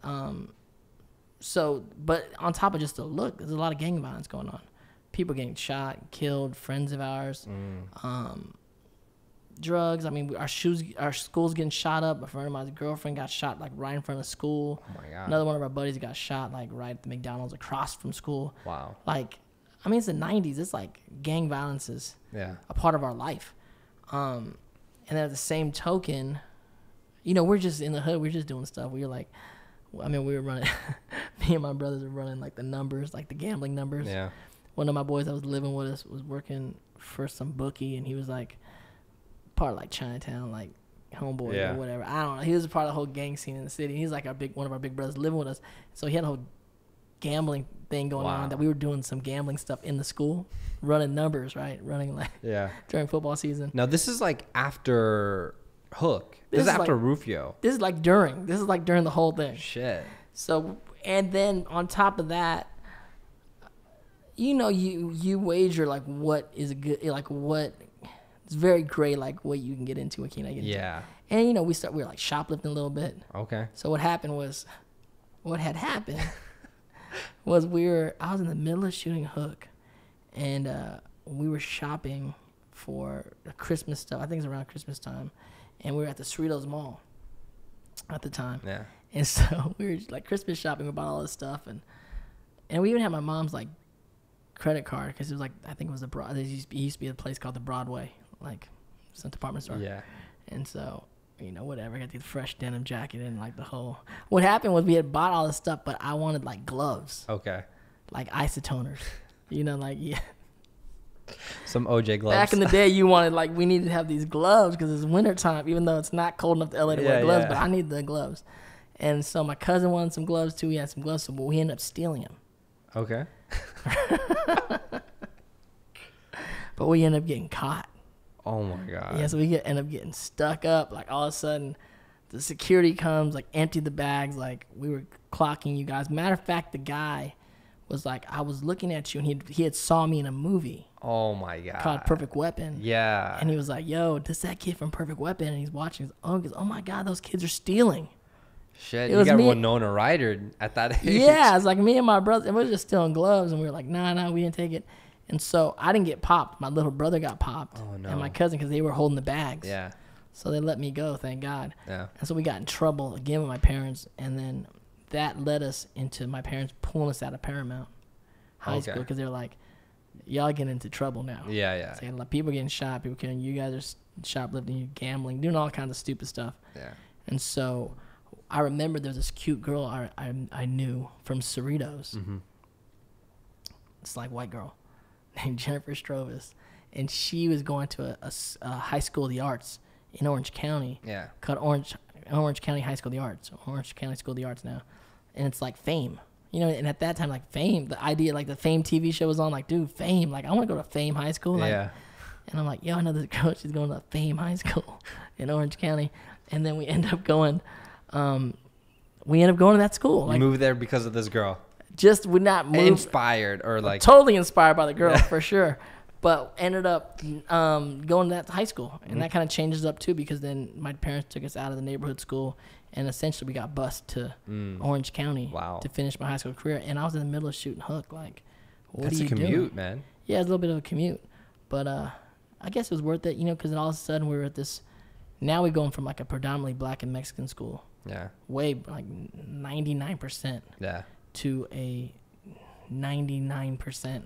[SPEAKER 6] so, but on top of just the look, there's a lot of gang violence going on. People getting shot, killed, friends of ours. Drugs. I mean, our school's getting shot up. A friend of mine's girlfriend got shot like right in front of school.
[SPEAKER 1] Oh my God.
[SPEAKER 6] Another one of our buddies got shot like right at the McDonald's across from school.
[SPEAKER 1] Wow.
[SPEAKER 6] Like, I mean, it's the 90s. It's like gang violence is a part of our life. And then at the same token, you know, we're just in the hood. We're just doing stuff. We were like, I mean, we were running, me and my brothers were running like the numbers, like the gambling numbers.
[SPEAKER 1] Yeah.
[SPEAKER 6] One of my boys that was living with us was working for some bookie, and he was like part of like Chinatown, like homeboy or whatever. I don't know. He was a part of the whole gang scene in the city. He's like one of our big brothers living with us. So he had a whole gambling thing going on that we were doing some gambling stuff in the school, running numbers, right? Running like during football season.
[SPEAKER 1] Now this is like after Hook. This is after like, Rufio.
[SPEAKER 6] This is like during. This is like during the whole thing.
[SPEAKER 1] Shit.
[SPEAKER 6] So, and then on top of that, you know, you wager like what is a good, like what, it's very gray, like what you can get into, what can't I get into.
[SPEAKER 1] Yeah.
[SPEAKER 6] And you know, we were like shoplifting a little bit.
[SPEAKER 1] Okay.
[SPEAKER 6] So what had happened was I was in the middle of shooting Hook, and we were shopping for Christmas stuff. I think it was around Christmas time, and we were at the Cerritos Mall at the time.
[SPEAKER 1] Yeah.
[SPEAKER 6] And so we were like Christmas shopping. We bought all this stuff, and we even had my mom's like credit card, because it was like, I think it was it used to be a place called the Broadway, like some department store.
[SPEAKER 1] Yeah.
[SPEAKER 6] And so, you know, whatever, got the fresh denim jacket and like the whole. What happened was we had bought all this stuff, but I wanted like gloves.
[SPEAKER 1] Okay.
[SPEAKER 6] Like isotoners. You know, like
[SPEAKER 1] some OJ gloves.
[SPEAKER 6] Back in the day, you wanted like, we needed to have these gloves because it's wintertime, even though it's not cold enough to LA to wear gloves, but I needed the gloves. And so my cousin wanted some gloves too. He had some gloves, so we ended up stealing them.
[SPEAKER 1] Okay.
[SPEAKER 6] But we ended up getting caught.
[SPEAKER 1] Oh my God.
[SPEAKER 6] Yeah, so we end up getting stuck up. Like all of a sudden, the security comes, like empty the bags. Like we were clocking you guys. Matter of fact, the guy was like, I was looking at you, and he had saw me in a movie.
[SPEAKER 1] Oh my God.
[SPEAKER 6] Called Perfect Weapon.
[SPEAKER 1] Yeah.
[SPEAKER 6] And he was like, yo, this is that kid from Perfect Weapon. And he's watching. He goes, oh my God, those kids are stealing.
[SPEAKER 1] Shit, you got Winona Ryder at that age.
[SPEAKER 6] Yeah, it's like me and my brother, and we were just stealing gloves, and we were like, nah, we didn't take it. And so I didn't get popped. My little brother got popped.
[SPEAKER 1] Oh, no.
[SPEAKER 6] And my cousin, because they were holding the bags.
[SPEAKER 1] Yeah.
[SPEAKER 6] So they let me go, thank God.
[SPEAKER 1] Yeah.
[SPEAKER 6] And so we got in trouble again with my parents, and then that led us into my parents pulling us out of Paramount High School, because they're like, y'all getting into trouble now.
[SPEAKER 1] Yeah, yeah.
[SPEAKER 6] So like, people getting shot, people killing, you guys are shoplifting, you gambling, doing all kinds of stupid stuff.
[SPEAKER 1] Yeah.
[SPEAKER 6] And so I remember there was this cute girl I knew from Cerritos.
[SPEAKER 1] Mm-hmm.
[SPEAKER 6] It's like white girl named Jennifer Strovis, and she was going to a high school of the arts in Orange County.
[SPEAKER 1] Yeah.
[SPEAKER 6] Called Orange County High School of the Arts. Orange County School of the Arts now, and it's like Fame. You know, and at that time, like Fame, the idea, like the Fame TV show was on. Like, dude, Fame. Like, I want to go to Fame High School. Like,
[SPEAKER 1] yeah.
[SPEAKER 6] And I'm like, yo, I know this girl. She's going to Fame High School in Orange County, and then we end up going. We ended up going to that school. Like,
[SPEAKER 1] you moved there because of this girl.
[SPEAKER 6] Just would not move.
[SPEAKER 1] Inspired or like
[SPEAKER 6] totally inspired by the girl for sure, but ended up going to that high school, and that kind of changes up too, because then my parents took us out of the neighborhood school, and essentially we got bused to Orange County to finish my high school career, and I was in the middle of shooting Hook. Like, what
[SPEAKER 1] That's
[SPEAKER 6] are you doing?
[SPEAKER 1] That's a commute, man.
[SPEAKER 6] Yeah, it's a little bit of a commute, but I guess it was worth it, you know, because all of a sudden we were at this. Now we're going from like a predominantly black and Mexican school. Yeah. Way like 99%.
[SPEAKER 1] Yeah.
[SPEAKER 6] To a 99%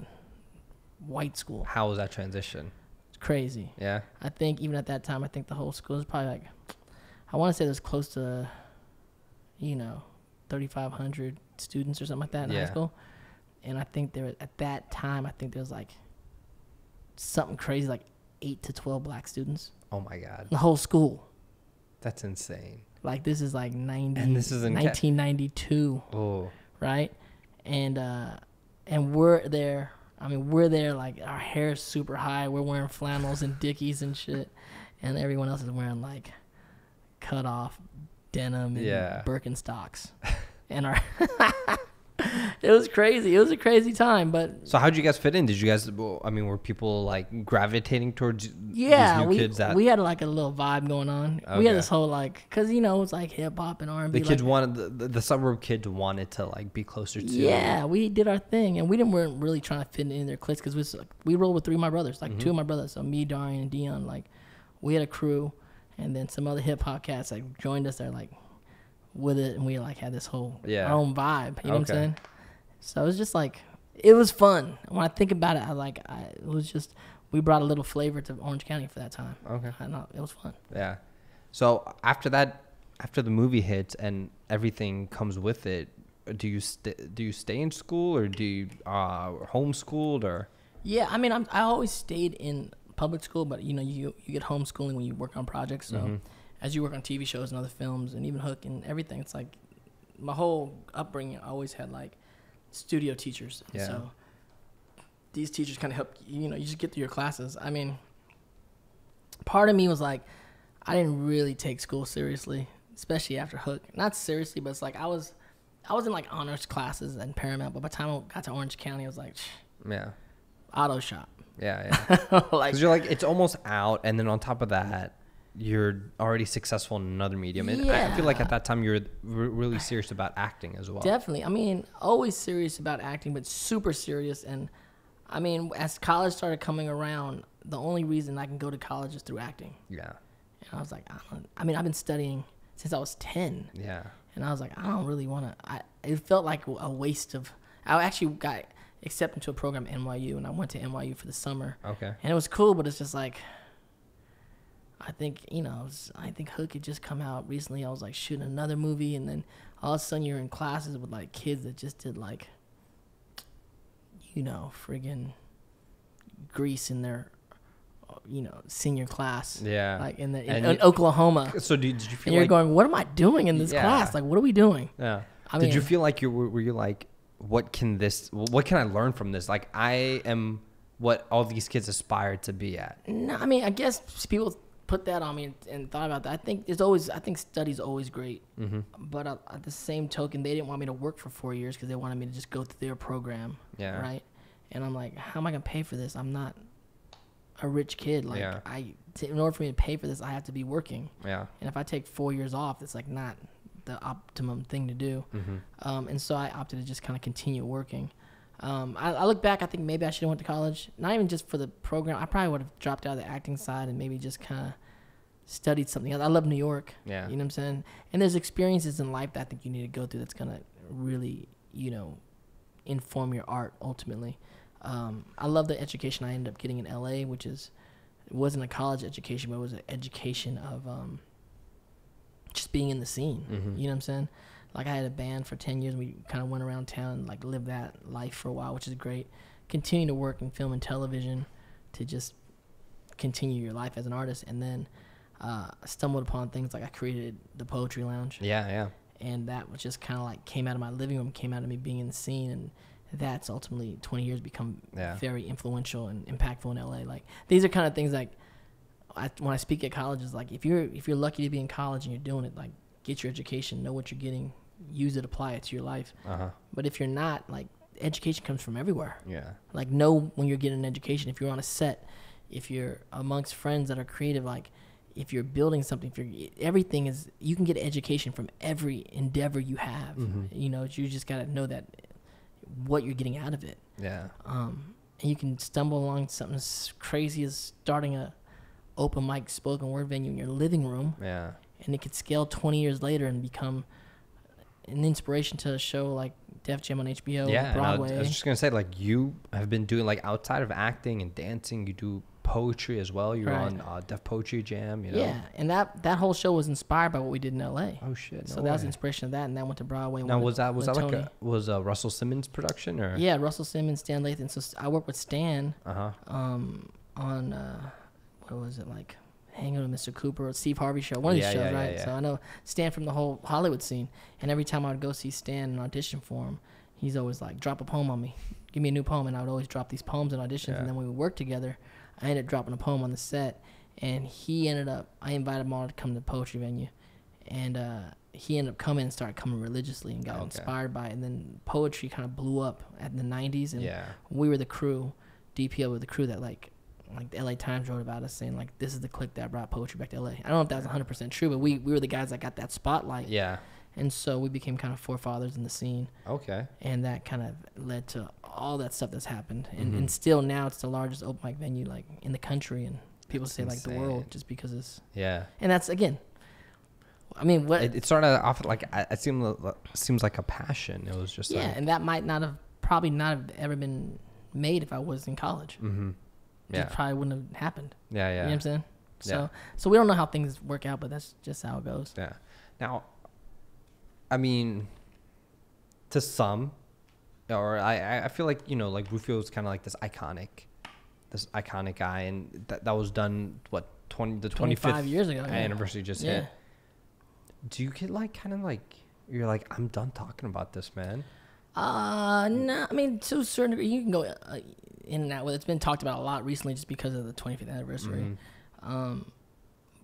[SPEAKER 6] white school.
[SPEAKER 1] How was that transition?
[SPEAKER 6] It's crazy. Yeah. I think even at that time, I think the whole school was probably like, I want to say there's close to, 3,500 students or something like that in high school. And I think at that time, I think there was like something crazy, like 8 to 12 black students.
[SPEAKER 1] Oh my God.
[SPEAKER 6] The whole school.
[SPEAKER 1] That's insane.
[SPEAKER 6] Like, this is like
[SPEAKER 1] 1992.
[SPEAKER 6] Oh. Right? And we're there. I mean, we're there, like, our hair's super high. We're wearing flannels and Dickies and shit. And everyone else is wearing, like, cut off denim and Birkenstocks. And our it was crazy. It was a crazy time, but
[SPEAKER 1] so how'd you guys fit in? Did you guys? I mean, were people like gravitating towards these new kids?
[SPEAKER 6] We had like a little vibe going on. Okay. We had this whole like, cause it's like hip hop and R&B.
[SPEAKER 1] The kids wanted the suburb kids wanted to like be closer to.
[SPEAKER 6] Yeah, we did our thing, and weren't really trying to fit in their cliques, cause we rolled with 3 of my brothers, like 2 of my brothers, so me, Darian, and Dion. Like, we had a crew, and then some other hip hop cats like joined us. They're like with it, and we like had this whole our own vibe. You know what I'm saying? So it was just like it was fun. When I think about it, it was just, we brought a little flavor to Orange County for that time.
[SPEAKER 1] Okay.
[SPEAKER 6] I know, it was fun.
[SPEAKER 1] Yeah. So after that, after the movie hits and everything comes with it, do you stay in school, or do you homeschooled, or?
[SPEAKER 6] Yeah, I mean, I always stayed in public school, but you get homeschooling when you work on projects. So as you work on TV shows and other films and even Hook and everything, it's like my whole upbringing, I always had like studio teachers.
[SPEAKER 1] Yeah.
[SPEAKER 6] So these teachers kind of help you just get through your classes. I mean, part of me was like, I didn't really take school seriously, especially after Hook. Not seriously, but it's like I was in like honors classes at Paramount, but by the time I got to Orange County, I was like,
[SPEAKER 1] Yeah.
[SPEAKER 6] auto shop.
[SPEAKER 1] Yeah.
[SPEAKER 6] Like,
[SPEAKER 1] Because you're like, it's almost out, and then on top of that, you're already successful in another medium. And I feel like at that time you were really serious about acting as well.
[SPEAKER 6] definitely. I mean, always serious about acting, but super serious. And I mean, as college started coming around, the only reason I can go to college is through acting.
[SPEAKER 1] Yeah.
[SPEAKER 6] And I was like, I've been studying since I was 10.
[SPEAKER 1] Yeah.
[SPEAKER 6] And I was like, I don't really want to. It felt like a waste of. I actually got accepted to a program at NYU, and I went to NYU for the summer.
[SPEAKER 1] Okay.
[SPEAKER 6] And it was cool, but it's just like, I think I think Hook had just come out recently. I was like shooting another movie, and then all of a sudden you're in classes with like kids that just did like, friggin' Grease in their, senior class.
[SPEAKER 1] Yeah.
[SPEAKER 6] Like in Oklahoma.
[SPEAKER 1] So did you feel
[SPEAKER 6] And you're
[SPEAKER 1] like
[SPEAKER 6] going, what am I doing in this class? Like, what are we doing?
[SPEAKER 1] Yeah.
[SPEAKER 6] I
[SPEAKER 1] Did you
[SPEAKER 6] mean-
[SPEAKER 1] feel like were you like, what can I learn from this? Like, I am what all these kids aspire to be at.
[SPEAKER 6] No, I mean, I guess people put that on me and thought about that. I think study's always great.
[SPEAKER 1] Mm-hmm.
[SPEAKER 6] But at the same token, they didn't want me to work for 4 years because they wanted me to just go through their program.
[SPEAKER 1] Yeah.
[SPEAKER 6] Right. And I'm like, how am I gonna pay for this? I'm not a rich kid. Like,
[SPEAKER 1] Yeah.
[SPEAKER 6] in order for me to pay for this, I have to be working.
[SPEAKER 1] Yeah.
[SPEAKER 6] And if I take 4 years off, it's like not the optimum thing to do.
[SPEAKER 1] Mm-hmm.
[SPEAKER 6] And so I opted to just kind of continue working. I look back, I think maybe I should have went to college, not even just for the program. I probably would have dropped out of the acting side and maybe just kind of studied something else. I love New York.
[SPEAKER 1] Yeah.
[SPEAKER 6] You know what I'm saying? And there's experiences in life that I think you need to go through that's going to really, inform your art ultimately. I love the education I ended up getting in LA, which it wasn't a college education, but it was an education of just being in the scene.
[SPEAKER 1] Mm-hmm.
[SPEAKER 6] You know what I'm saying? Like, I had a band for 10 years. And we kind of went around town and like lived that life for a while, which is great. Continue to work in film and television to just continue your life as an artist. And then stumbled upon things like I created the Poetry Lounge.
[SPEAKER 1] Yeah.
[SPEAKER 6] And that was just kind of like came out of my living room, came out of me being in the scene. And that's ultimately 20 years become very influential and impactful in LA. Like, these are kind of things like when I speak at colleges, like if you're lucky to be in college and you're doing it, like, get your education, know what you're getting, use it, apply it to your life. But if you're not, like, education comes from everywhere.
[SPEAKER 1] Yeah.
[SPEAKER 6] Like, know when you're getting an education. If you're on a set, if you're amongst friends that are creative, like, if you're building something, everything is, you can get education from every endeavor you have.
[SPEAKER 1] Mm-hmm.
[SPEAKER 6] You just gotta know that what you're getting out of it.
[SPEAKER 1] Yeah.
[SPEAKER 6] And you can stumble along something as crazy as starting a open mic spoken word venue in your living room.
[SPEAKER 1] Yeah.
[SPEAKER 6] And it could scale 20 years later and become an inspiration to a show like Def Jam on HBO, Broadway.
[SPEAKER 1] I was just gonna say, like, you have been doing, like, outside of acting and dancing, you do poetry as well. You're on Def Poetry Jam.
[SPEAKER 6] Yeah, and that whole show was inspired by what we did in LA.
[SPEAKER 1] Oh shit!
[SPEAKER 6] So that was the inspiration of that, and that went to Broadway.
[SPEAKER 1] Now was that like a Russell Simmons production, or?
[SPEAKER 6] Yeah, Russell Simmons, Stan Lathan. So I worked with Stan. On what was it, like? Hanging with Mr. Cooper or Steve Harvey show, one of these shows, right? So I know Stan from the whole Hollywood scene, and every time I would go see Stan and audition for him, he's always like, drop a poem on me, give me a new poem, and I would always drop these poems in auditions, and then when we worked together, I ended up dropping a poem on the set, and I invited him all to come to the poetry venue, and he ended up coming and started coming religiously and got inspired by it, and then poetry kind of blew up in the 90s, and we were the crew, DPL were the crew that like the LA Times wrote about us saying, like, this is the clique that brought poetry back to LA. I don't know if that was 100% true, but we were the guys that got that spotlight. Yeah. And so we became kind of forefathers in the scene. Okay. And that kind of led to all that stuff that's happened. And still now it's the largest open mic venue, like, in the country, and people say, like, the world, just because it's... Yeah. And that's, again... I mean, what... It started off like... It seems like a passion. It was just like... Yeah, and that might not have probably not have ever been made if I was in college.
[SPEAKER 1] Mm-hmm. Yeah.
[SPEAKER 6] It probably wouldn't have happened.
[SPEAKER 1] Yeah, yeah.
[SPEAKER 6] You know what I'm saying? So,
[SPEAKER 1] Yeah.
[SPEAKER 6] so we don't know how things work out, but that's just how it goes.
[SPEAKER 1] Yeah. Now, I mean, to some, or I feel like, you know, like Rufio is kind of like this iconic guy, and that was done, what,
[SPEAKER 6] 25 years ago.
[SPEAKER 1] anniversary just
[SPEAKER 6] Yeah.
[SPEAKER 1] hit. Do you get like kind of like, you're like, I'm done talking about this, man?
[SPEAKER 6] No, I mean, to a certain degree, you can go in and out with it. It's been talked about a lot recently just because of the 25th anniversary.
[SPEAKER 1] Mm-hmm.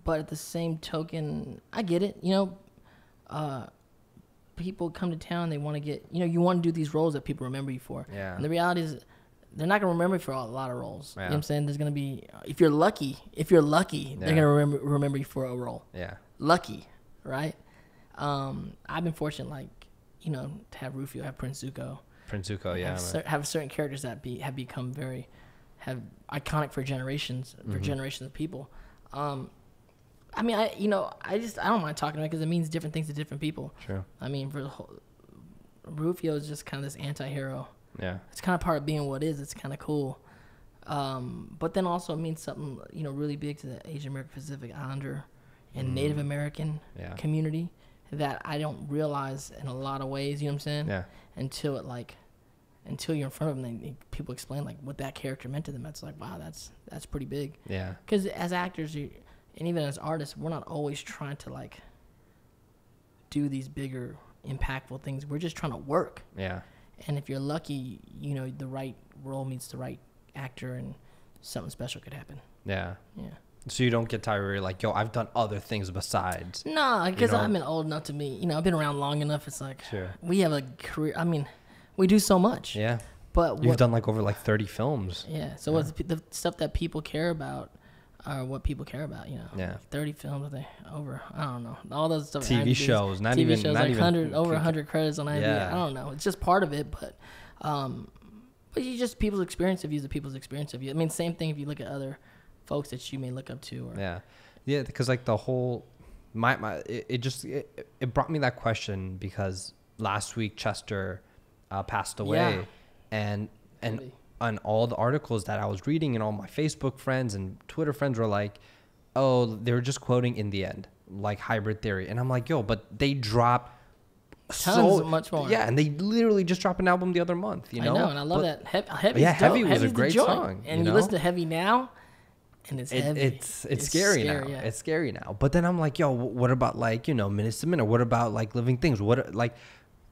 [SPEAKER 6] But at the same token, I get it. You know, people come to town, they want to get, you know, you want to do these roles that people remember you for.
[SPEAKER 1] Yeah.
[SPEAKER 6] And the reality is, they're not going to remember you for a lot of roles.
[SPEAKER 1] Yeah.
[SPEAKER 6] You know what I'm saying? There's going to be, if you're lucky, they're going to remember you for a role.
[SPEAKER 1] Yeah.
[SPEAKER 6] Lucky, right? I've been fortunate, like, you know, to have Rufio, have Prince Zuko.
[SPEAKER 1] Yeah.
[SPEAKER 6] Have certain characters that have become have iconic for generations, of people. I mean, I don't mind talking about it because it means different things to different people.
[SPEAKER 1] True.
[SPEAKER 6] I mean, Rufio is just kind of this anti-hero.
[SPEAKER 1] Yeah.
[SPEAKER 6] It's kind of part of being what is. It's kind of cool. But then also it means something, you know, really big to the Asian American Pacific Islander and Native American community that I don't realize in a lot of ways, you know what I'm saying?
[SPEAKER 1] Yeah.
[SPEAKER 6] Until you're in front of them, people explain like what that character meant to them. It's like, wow, that's pretty big.
[SPEAKER 1] Yeah.
[SPEAKER 6] Because as actors, and even as artists, we're not always trying to like do these bigger, impactful things. We're just trying to work.
[SPEAKER 1] Yeah.
[SPEAKER 6] And if you're lucky, you know, the right role meets the right actor, and something special could happen.
[SPEAKER 1] Yeah.
[SPEAKER 6] Yeah.
[SPEAKER 1] So you don't get tired where you're like, yo, I've done other things besides.
[SPEAKER 6] No, because
[SPEAKER 1] You know?
[SPEAKER 6] I've been old enough to be, you know, I've been around long enough. It's like,
[SPEAKER 1] Sure.
[SPEAKER 6] we have a career. I mean, we do so much.
[SPEAKER 1] Yeah.
[SPEAKER 6] But
[SPEAKER 1] You've done like over like 30 films.
[SPEAKER 6] Yeah. So what's the stuff that people care about are what people care about, you know.
[SPEAKER 1] Yeah.
[SPEAKER 6] 30 films, over, I don't know. All those stuff.
[SPEAKER 1] TV
[SPEAKER 6] IMDb's,
[SPEAKER 1] shows, not
[SPEAKER 6] TV
[SPEAKER 1] even
[SPEAKER 6] shows,
[SPEAKER 1] not
[SPEAKER 6] like
[SPEAKER 1] even
[SPEAKER 6] 100, over 100 credits on IMDb.
[SPEAKER 1] Yeah.
[SPEAKER 6] I don't know. It's just part of it, but you just people's experience of you is the people's experience of you. I mean, same thing if you look at other folks that you may look up to. Or,
[SPEAKER 1] yeah, because like the whole it brought me that question because last week Chester passed away, and on all the articles that I was reading and all my Facebook friends and Twitter friends were like, oh, they were just quoting In the End, like Hybrid Theory, and I'm like, yo, but they drop
[SPEAKER 6] much more.
[SPEAKER 1] Yeah, and they literally just dropped an album the other month, you know?
[SPEAKER 6] I know, and I love that. Heavy,
[SPEAKER 1] Heavy was
[SPEAKER 6] Heavy's
[SPEAKER 1] a great song.
[SPEAKER 6] And you listen to Heavy now, and it's heavy.
[SPEAKER 1] It's scary now. Yeah. It's scary now. But then I'm like, yo, what about like, you know, Minutes to Minute? What about like Living Things? What like,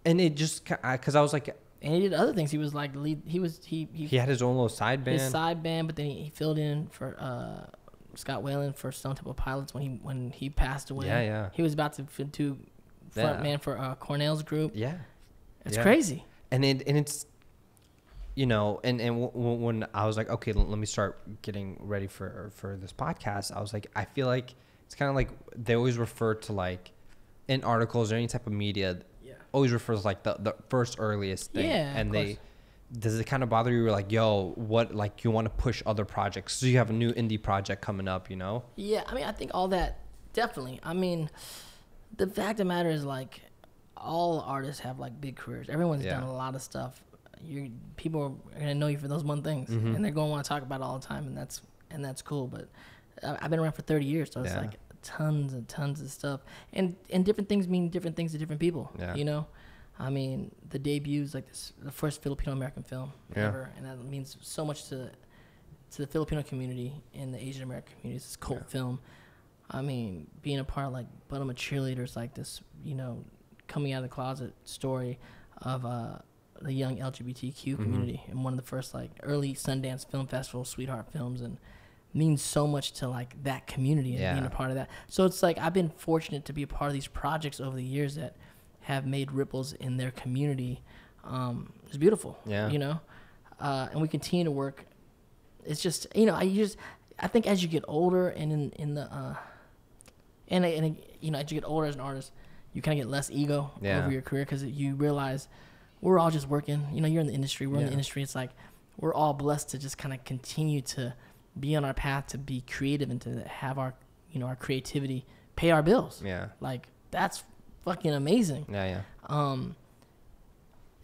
[SPEAKER 1] and it just, because I was like,
[SPEAKER 6] and he did other things. He was like
[SPEAKER 1] he had his own little side band.
[SPEAKER 6] His side band, but then he filled in for Scott Weiland for Stone Temple Pilots when he passed away.
[SPEAKER 1] Yeah.
[SPEAKER 6] He was about to do front man for Cornell's group.
[SPEAKER 1] Yeah.
[SPEAKER 6] It's crazy.
[SPEAKER 1] And it's, you know, and when I was like, okay, let me start getting ready for this podcast, I was like, I feel like it's kind of like they always refer to like in articles or any type of media, always refers like the first earliest thing.
[SPEAKER 6] Yeah,
[SPEAKER 1] and does it kind of bother you? You're like, yo, what, like you want to push other projects, so you have a new indie project coming up, you know? Yeah,
[SPEAKER 6] I mean, I think all that definitely. I mean, the fact of the matter is like all artists have like big careers. Everyone's done a lot of stuff. People are gonna know you for those one things, and they're gonna want to talk about it all the time, and that's cool. But I've been around for 30 years, so it's like tons and tons of stuff, and different things mean different things to different people. You know, I mean, the debut is like the first Filipino American film ever, and that means so much to the Filipino community and the Asian American community. It's this cult film. I mean, being a part of like But I'm a Cheerleader is like this, you know, coming out of the closet story of the young LGBTQ community, and one of the first like early Sundance Film Festival Sweetheart films, and means so much to like that community and being a part of that. So it's like I've been fortunate to be a part of these projects over the years that have made ripples in their community. It's beautiful, you know, and we continue to work. It's just, you know, I think as you get older and and you know, as you get older as an artist, you kind of get less ego over your career, because you realize we're all just working. You know, you're in the industry, we're in the industry. It's like we're all blessed to just kind of continue to be on our path to be creative and to have our, you know, our creativity pay our bills. Like that's fucking amazing.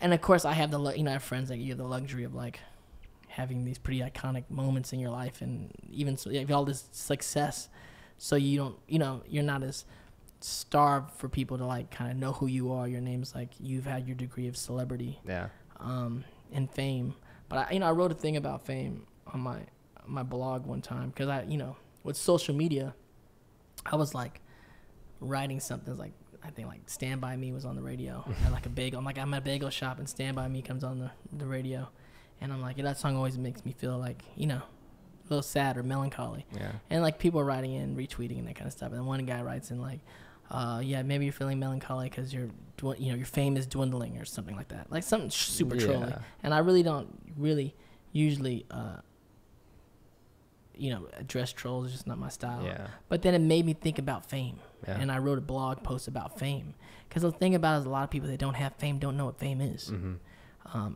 [SPEAKER 6] And of course, I have I have friends like you have the luxury of like having these pretty iconic moments in your life, and even so, you have all this success, so you don't, you're not as starved for people to like kind of know who you are. Your name's like you've had your degree of celebrity, and fame. But I wrote a thing about fame on my blog one time because with social media, I was like writing something like. I think like Stand By Me was on the radio at like a bagel. I'm at a bagel shop and Stand By Me comes on the radio. And I'm like, that song always makes me feel like, a little sad or melancholy. Yeah. And like people are writing in, retweeting and that kind of stuff. And then one guy writes in like, maybe you're feeling melancholy because your fame is dwindling or something like that. Like something super trolly. And I really don't usually address trolls. It's just not my style. Yeah. But then it made me think about fame. Yeah. And I wrote a blog post about fame. Because the thing about it is a lot of people that don't have fame don't know what fame is. Mm-hmm.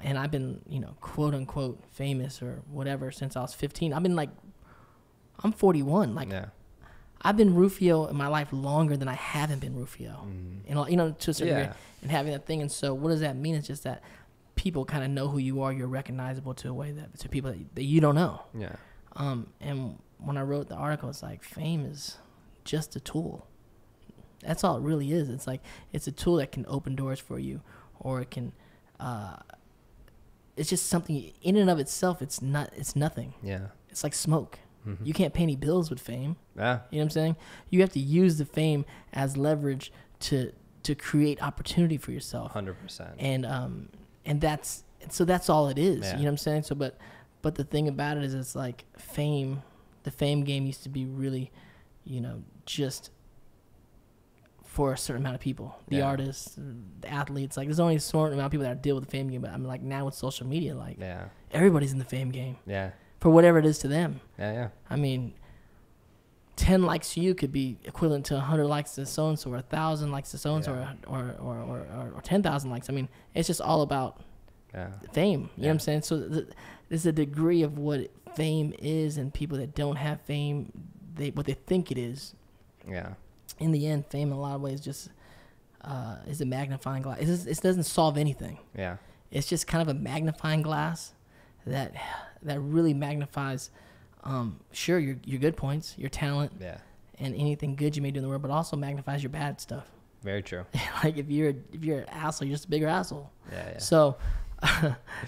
[SPEAKER 6] And I've been, quote unquote famous or whatever since I was 15. I've been like, I'm 41. Like, I've been Rufio in my life longer than I haven't been Rufio. Mm. And, to a certain degree, and having that thing. And so what does that mean? It's just that people kind of know who you are. You're recognizable to a way to people that you don't know. Yeah. And when I wrote the article, it's like fame is just a tool. That's all it really is. It's like it's a tool that can open doors for you, or it can. It's just something in and of itself. It's nothing. Yeah. It's like smoke. Mm-hmm. You can't pay any bills with fame. Yeah. You know what I'm saying? You have to use the fame as leverage to create opportunity for yourself.
[SPEAKER 1] 100%.
[SPEAKER 6] And that's all it is. Yeah. You know what I'm saying? So but the thing about it is it's like fame, the fame game used to be really, just for a certain amount of people. The artists, the athletes, like there's only a certain amount of people that deal with the fame game. But I'm like now with social media, like everybody's in the fame game. Yeah. For whatever it is to them. Yeah, yeah. I mean, 10 likes to you could be equivalent to 100 likes to so-and-so, or 1,000 likes to so-and-so, or 10,000 likes. I mean, it's just all about fame. You know what I'm saying? So there's a degree of what fame is, and people that don't have fame, what they think it is. Yeah. In the end, fame in a lot of ways just is a magnifying glass. It doesn't solve anything. Yeah. It's just kind of a magnifying glass that really magnifies, sure, your good points, your talent, and anything good you may do in the world, but also magnifies your bad stuff.
[SPEAKER 1] Very true.
[SPEAKER 6] Like if you're an asshole, you're just a bigger asshole. Yeah. So,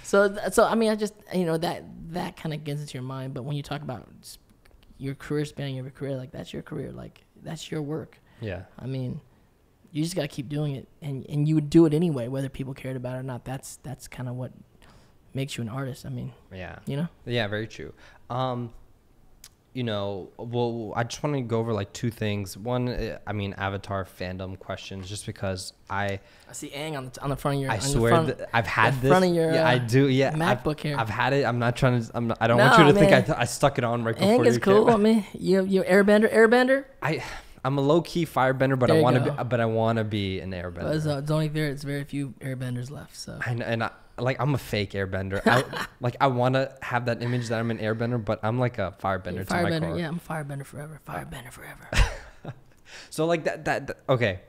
[SPEAKER 6] so I mean, I just that kind of gets into your mind. But when you talk about your career spanning your career, like that's your career, like that's your work. Yeah. I mean, you just got to keep doing it, and you would do it anyway, whether people cared about it or not. That's kind of what makes you an artist. I mean,
[SPEAKER 1] yeah, very true. Well, I just want to go over like two things. One, I mean, Avatar fandom questions, just because I
[SPEAKER 6] see Aang on the front of your.
[SPEAKER 1] I swear that I've had this.
[SPEAKER 6] Front of your,
[SPEAKER 1] I do. Yeah,
[SPEAKER 6] MacBook here.
[SPEAKER 1] I've had it. I'm not trying to. I don't want you to think I stuck it on right before.
[SPEAKER 6] Aang is cool. I mean, you're Airbender.
[SPEAKER 1] I'm a low key firebender, but I want to be an airbender.
[SPEAKER 6] It's very few airbenders left. So
[SPEAKER 1] I'm a fake airbender. I want to have that image that I'm an airbender, but I'm like a firebender to my core.
[SPEAKER 6] Yeah, I'm a firebender forever. Firebender forever.
[SPEAKER 1] So like that. Okay,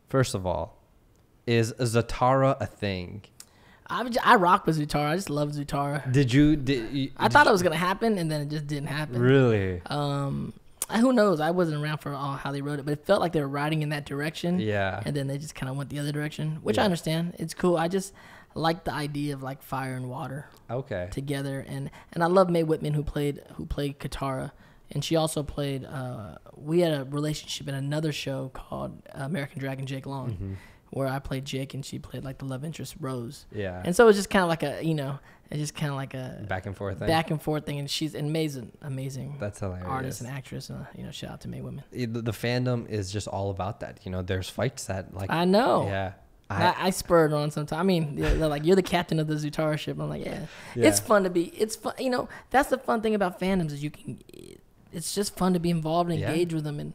[SPEAKER 1] first of all, is Zutara a thing?
[SPEAKER 6] I rock with Zutara. I just love Zutara.
[SPEAKER 1] I
[SPEAKER 6] thought it was gonna happen, and then it just didn't happen.
[SPEAKER 1] Really?
[SPEAKER 6] Who knows? I wasn't around for how they wrote it, but it felt like they were riding in that direction. Yeah. And then they just kind of went the other direction, which I understand. It's cool. I just like the idea of like fire and water. Okay. Together, and I love Mae Whitman who played Katara, and she also played. We had a relationship in another show called American Dragon Jake Long. Mm-hmm. Where I played Jake and she played like the love interest Rose. Yeah. And so it was just kind of like it's just kind of like a
[SPEAKER 1] back and forth thing.
[SPEAKER 6] And she's amazing.
[SPEAKER 1] That's hilarious.
[SPEAKER 6] Artist and actress. Shout out to Mae Whitman.
[SPEAKER 1] The fandom is just all about that. There's fights that like.
[SPEAKER 6] I know.
[SPEAKER 1] Yeah.
[SPEAKER 6] I spurred on sometimes. I mean, they're like, you're the captain of the Zutara ship. I'm like, yeah. It's fun to be. It's fun. That's the fun thing about fandoms is it's just fun to be involved and engage with them, and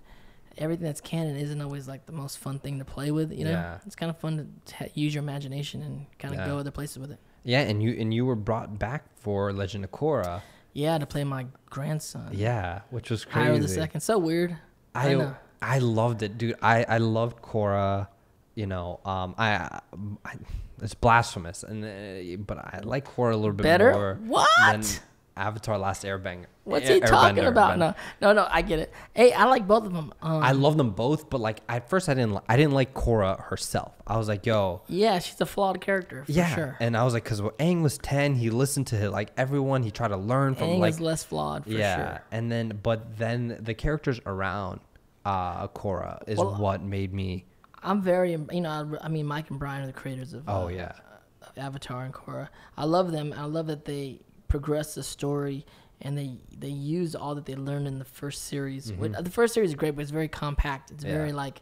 [SPEAKER 6] everything that's canon isn't always like the most fun thing to play with. It's kind of fun to use your imagination and kind of go other places with it. Yeah,
[SPEAKER 1] and you were brought back for Legend of Korra.
[SPEAKER 6] Yeah, to play my grandson.
[SPEAKER 1] Yeah, which was crazy.
[SPEAKER 6] Hyro the Second, so weird.
[SPEAKER 1] I loved it, dude. I loved Korra. It's blasphemous, but I like Korra a little bit
[SPEAKER 6] Better?
[SPEAKER 1] more
[SPEAKER 6] What?
[SPEAKER 1] than Avatar: Last Airbender.
[SPEAKER 6] What's he talking about? No, I get it. Hey, I like both of them.
[SPEAKER 1] I love them both, but like at first I didn't like Korra herself. I was like, yo,
[SPEAKER 6] yeah, she's a flawed character for sure.
[SPEAKER 1] And I was like, because when Aang was 10, he listened to like everyone. He tried to learn from
[SPEAKER 6] Aang
[SPEAKER 1] like
[SPEAKER 6] is less flawed for sure.
[SPEAKER 1] And then the characters around Korra is what made me.
[SPEAKER 6] I'm very, I mean, Mike and Brian are the creators of of Avatar and Korra. I love them. I love that they progress the story and they use all that they learned in the first series. The first series is great, but it's very compact. It's very like,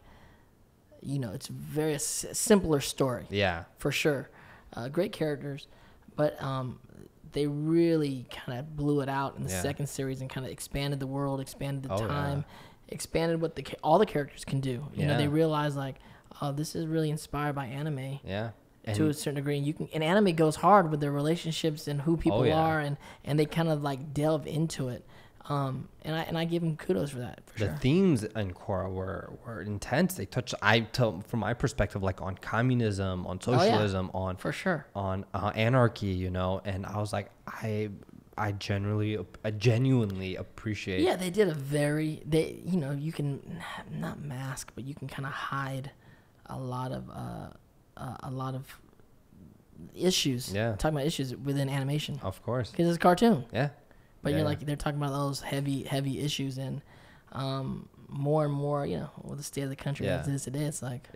[SPEAKER 6] it's very simpler story. Yeah, for sure. Great characters, but they really kind of blew it out in the second series and kind of expanded the world, expanded the time, expanded what all the characters can do. You know, they realized like, oh, this is really inspired by anime. Yeah. To a certain degree, and anime goes hard with their relationships and who people are, and they kind of like delve into it, and I give them kudos for that. For
[SPEAKER 1] the themes in Korra were intense. They touched, from my perspective, like on communism, on socialism, on for sure, on anarchy, and I was like, I genuinely appreciate.
[SPEAKER 6] Yeah, they did you can not mask, but you can kind of hide a lot of issues. Yeah, talking about issues within animation,
[SPEAKER 1] of course,
[SPEAKER 6] because it's a cartoon.
[SPEAKER 1] Yeah,
[SPEAKER 6] but you're like they're talking about those heavy issues, and more and more, with the state of the country as it is today, it's like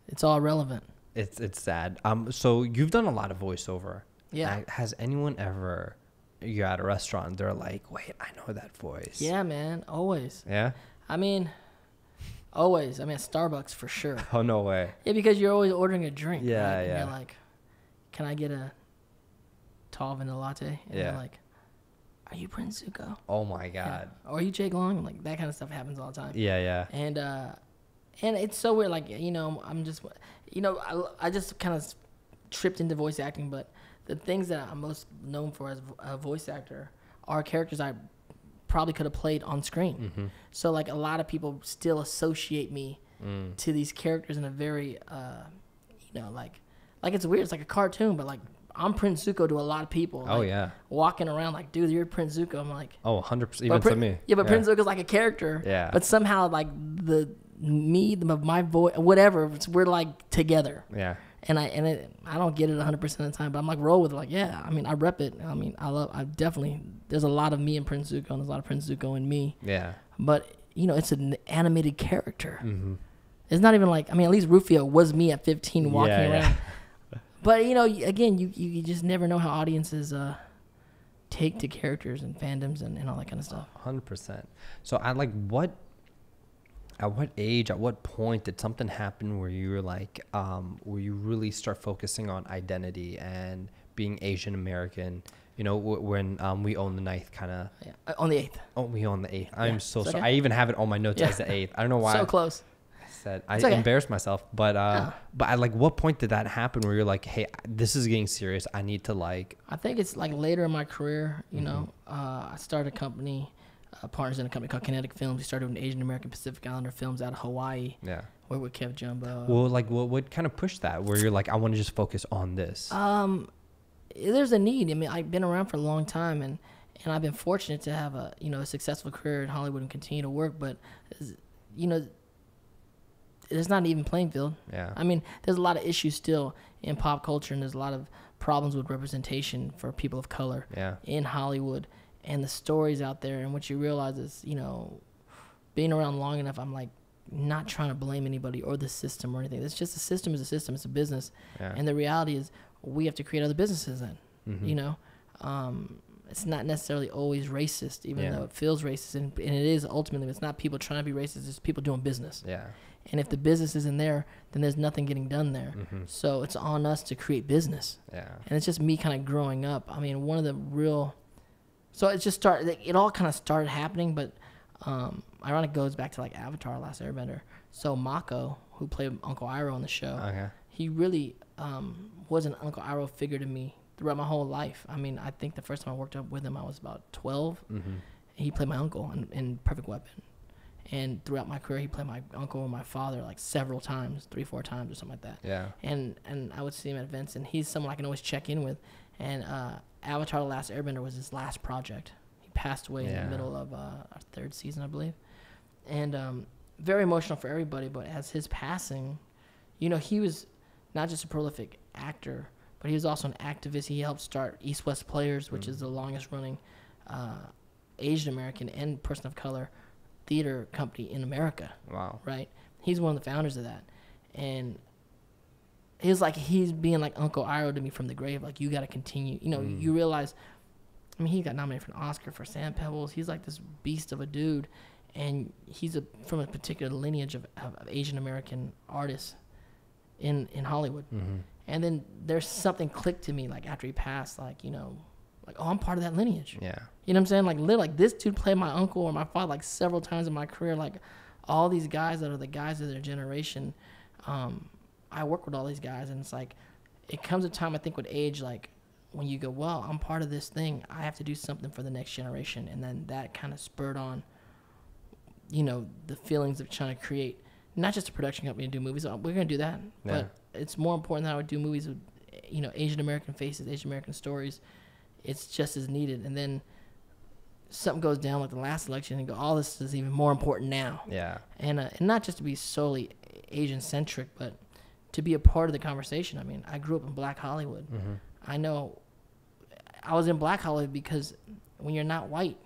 [SPEAKER 6] it's all relevant.
[SPEAKER 1] It's sad. So you've done a lot of voiceover.
[SPEAKER 6] Yeah.
[SPEAKER 1] Has anyone ever? You're at a restaurant, they're like, wait, I know that voice.
[SPEAKER 6] Yeah, man, always.
[SPEAKER 1] Yeah.
[SPEAKER 6] I mean. Always. I mean, at Starbucks for sure.
[SPEAKER 1] Oh, no way.
[SPEAKER 6] Yeah, because you're always ordering a drink.
[SPEAKER 1] Yeah,
[SPEAKER 6] right?
[SPEAKER 1] yeah.
[SPEAKER 6] And you're like, can I get a tall vanilla latte? And they're like, are you Prince Zuko?
[SPEAKER 1] Oh, my God.
[SPEAKER 6] Yeah. Or are you Jake Long? And like, that kind of stuff happens all the time.
[SPEAKER 1] Yeah, yeah.
[SPEAKER 6] And it's so weird. Like, I'm just, I just kind of tripped into voice acting, but the things that I'm most known for as a voice actor are characters I probably could have played on screen. So like a lot of people still associate me to these characters in a very like it's weird, it's like a cartoon, but like I'm Prince Zuko to a lot of people. Like, walking around like, dude, you're Prince Zuko. I'm like,
[SPEAKER 1] 100%, even to me.
[SPEAKER 6] Yeah, but Prince Zuko's like a character. Yeah, but somehow like my voice, whatever, we're like together. Yeah. And I don't get it 100% of the time, but I'm like roll with it. Like, yeah, I mean, I rep it. I mean, there's a lot of me in Prince Zuko, and there's a lot of Prince Zuko in me. Yeah. But, it's an animated character. It's not even like, I mean, at least Rufio was me at 15 walking around. But, again, you just never know how audiences take to characters and fandoms and all that kind of stuff.
[SPEAKER 1] 100%. So at what age, at what point did something happen where you were like, where you really start focusing on identity and being Asian American? When we own the 9th, kind of.
[SPEAKER 6] Yeah, on the 8th.
[SPEAKER 1] Oh, we own the 8th. I'm so sorry. I even have it on my notes as the 8th. I don't know why.
[SPEAKER 6] So close.
[SPEAKER 1] I embarrassed myself, but at like what point did that happen where you're like, hey, this is getting serious. I need to like.
[SPEAKER 6] I think it's like later in my career. I started a company. Partners in a company called Kinetic Films. We started with Asian American Pacific Islander films out of Hawaii. Yeah. Worked with Kev Jumbo.
[SPEAKER 1] Well, like, what kind of pushed that? Where you're like, I want to just focus on this.
[SPEAKER 6] There's a need. I mean, I've been around for a long time, and I've been fortunate to have a successful career in Hollywood and continue to work. But it's not an even playing field. Yeah. I mean, there's a lot of issues still in pop culture, and there's a lot of problems with representation for people of color. In Hollywood. And the stories out there, and what you realize is, being around long enough, I'm like not trying to blame anybody or the system or anything. It's just a system is a system. It's a business. Yeah. And the reality is we have to create other businesses then, it's not necessarily always racist, even though it feels racist. And it is ultimately, it's not people trying to be racist. It's people doing business. Yeah. And if the business isn't there, then there's nothing getting done there. So it's on us to create business. Yeah. And it's just me kind of growing up. I mean, one of the real... So it all kind of started happening, but ironic goes back to like Avatar: Last Airbender. So Mako, who played Uncle Iroh on the show, he really was an Uncle Iroh figure to me throughout my whole life. I mean, I think the first time I worked up with him, I was about 12. He played my uncle in Perfect Weapon. And throughout my career, he played my uncle or my father like several times, 3-4 times or something like that.
[SPEAKER 1] Yeah.
[SPEAKER 6] And I would see him at events, and he's someone I can always check in with. And Avatar: The Last Airbender was his last project. He passed away in the middle of our 3rd season, I believe. And very emotional for everybody. But as his passing, you know, he was not just a prolific actor, but he was also an activist. He helped start East West Players, which is the longest running Asian American and person of color theater company in America.
[SPEAKER 1] Wow.
[SPEAKER 6] Right? He's one of the founders of that. And he's being like Uncle Iroh to me from the grave. Like, you got to continue. You know, you realize, I mean, he got nominated for an Oscar for Sand Pebbles. He's like this beast of a dude. And he's from a particular lineage of Asian American artists in Hollywood. And then there's something clicked to me, like, after he passed, like, you know, like, oh, I'm part of that lineage.
[SPEAKER 1] Yeah.
[SPEAKER 6] You know what I'm saying? Like, literally, like, this dude played my uncle or my father, like, several times in my career. Like, all these guys that are the guys of their generation, I work with all these guys, and it's like, it comes a time, I think, with age, like, when you go, well, I'm part of this thing, I have to do something for the next generation. And then that kind of spurred on, you know, the feelings of trying to create not just a production company to do movies. We're going to do that.
[SPEAKER 1] Yeah.
[SPEAKER 6] But it's more important that I would do movies with, you know, Asian American faces, Asian American stories. It's just as needed. And then something goes down like the last election and go, all this is even more important now.
[SPEAKER 1] Yeah.
[SPEAKER 6] And not just to be solely Asian centric, but to be a part of the conversation. I mean, I grew up in Black Hollywood. I know I was in Black Hollywood because when you're not white,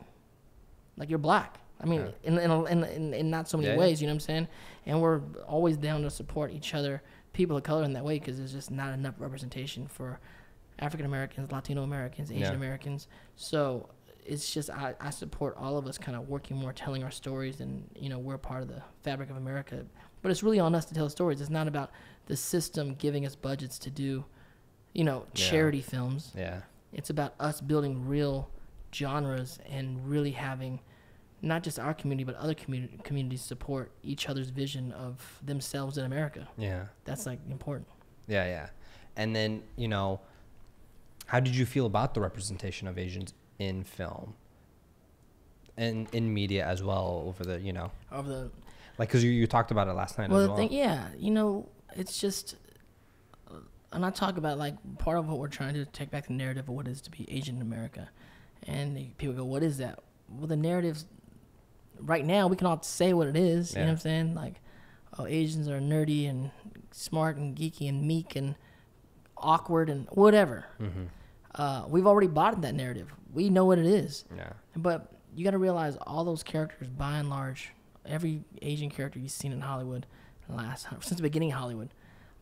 [SPEAKER 6] like, you're black. I mean, in not so many ways, you know what I'm saying? And we're always down to support each other, people of color, in that way, because there's just not enough representation for African Americans, Latino Americans, Asian Americans. So it's just, I support all of us kind of working more, telling our stories, and, you know, we're part of the fabric of America. But it's really on us to tell stories. It's not about the system giving us budgets to do, you know, charity films.
[SPEAKER 1] Yeah.
[SPEAKER 6] It's about us building real genres and really having not just our community, but other communities support each other's vision of themselves in America. Yeah. That's, like, important.
[SPEAKER 1] Yeah, yeah. And then, you know, how did you feel about the representation of Asians in film and in media as well over the, you know?
[SPEAKER 6] Over the...
[SPEAKER 1] Like, because you talked about it last night as well.
[SPEAKER 6] Yeah, you know, it's just... And I talk about, like, part of what we're trying to take back the narrative of what it is to be Asian in America. And people go, what is that? Well, the narrative's... Right now, we can all say what it is, you know what I'm saying? Like, oh, Asians are nerdy and smart and geeky and meek and awkward and whatever. We've already bought that narrative. We know what it is. Yeah. But you got to realize all those characters, by and large, every Asian character you've seen in Hollywood since the beginning of Hollywood,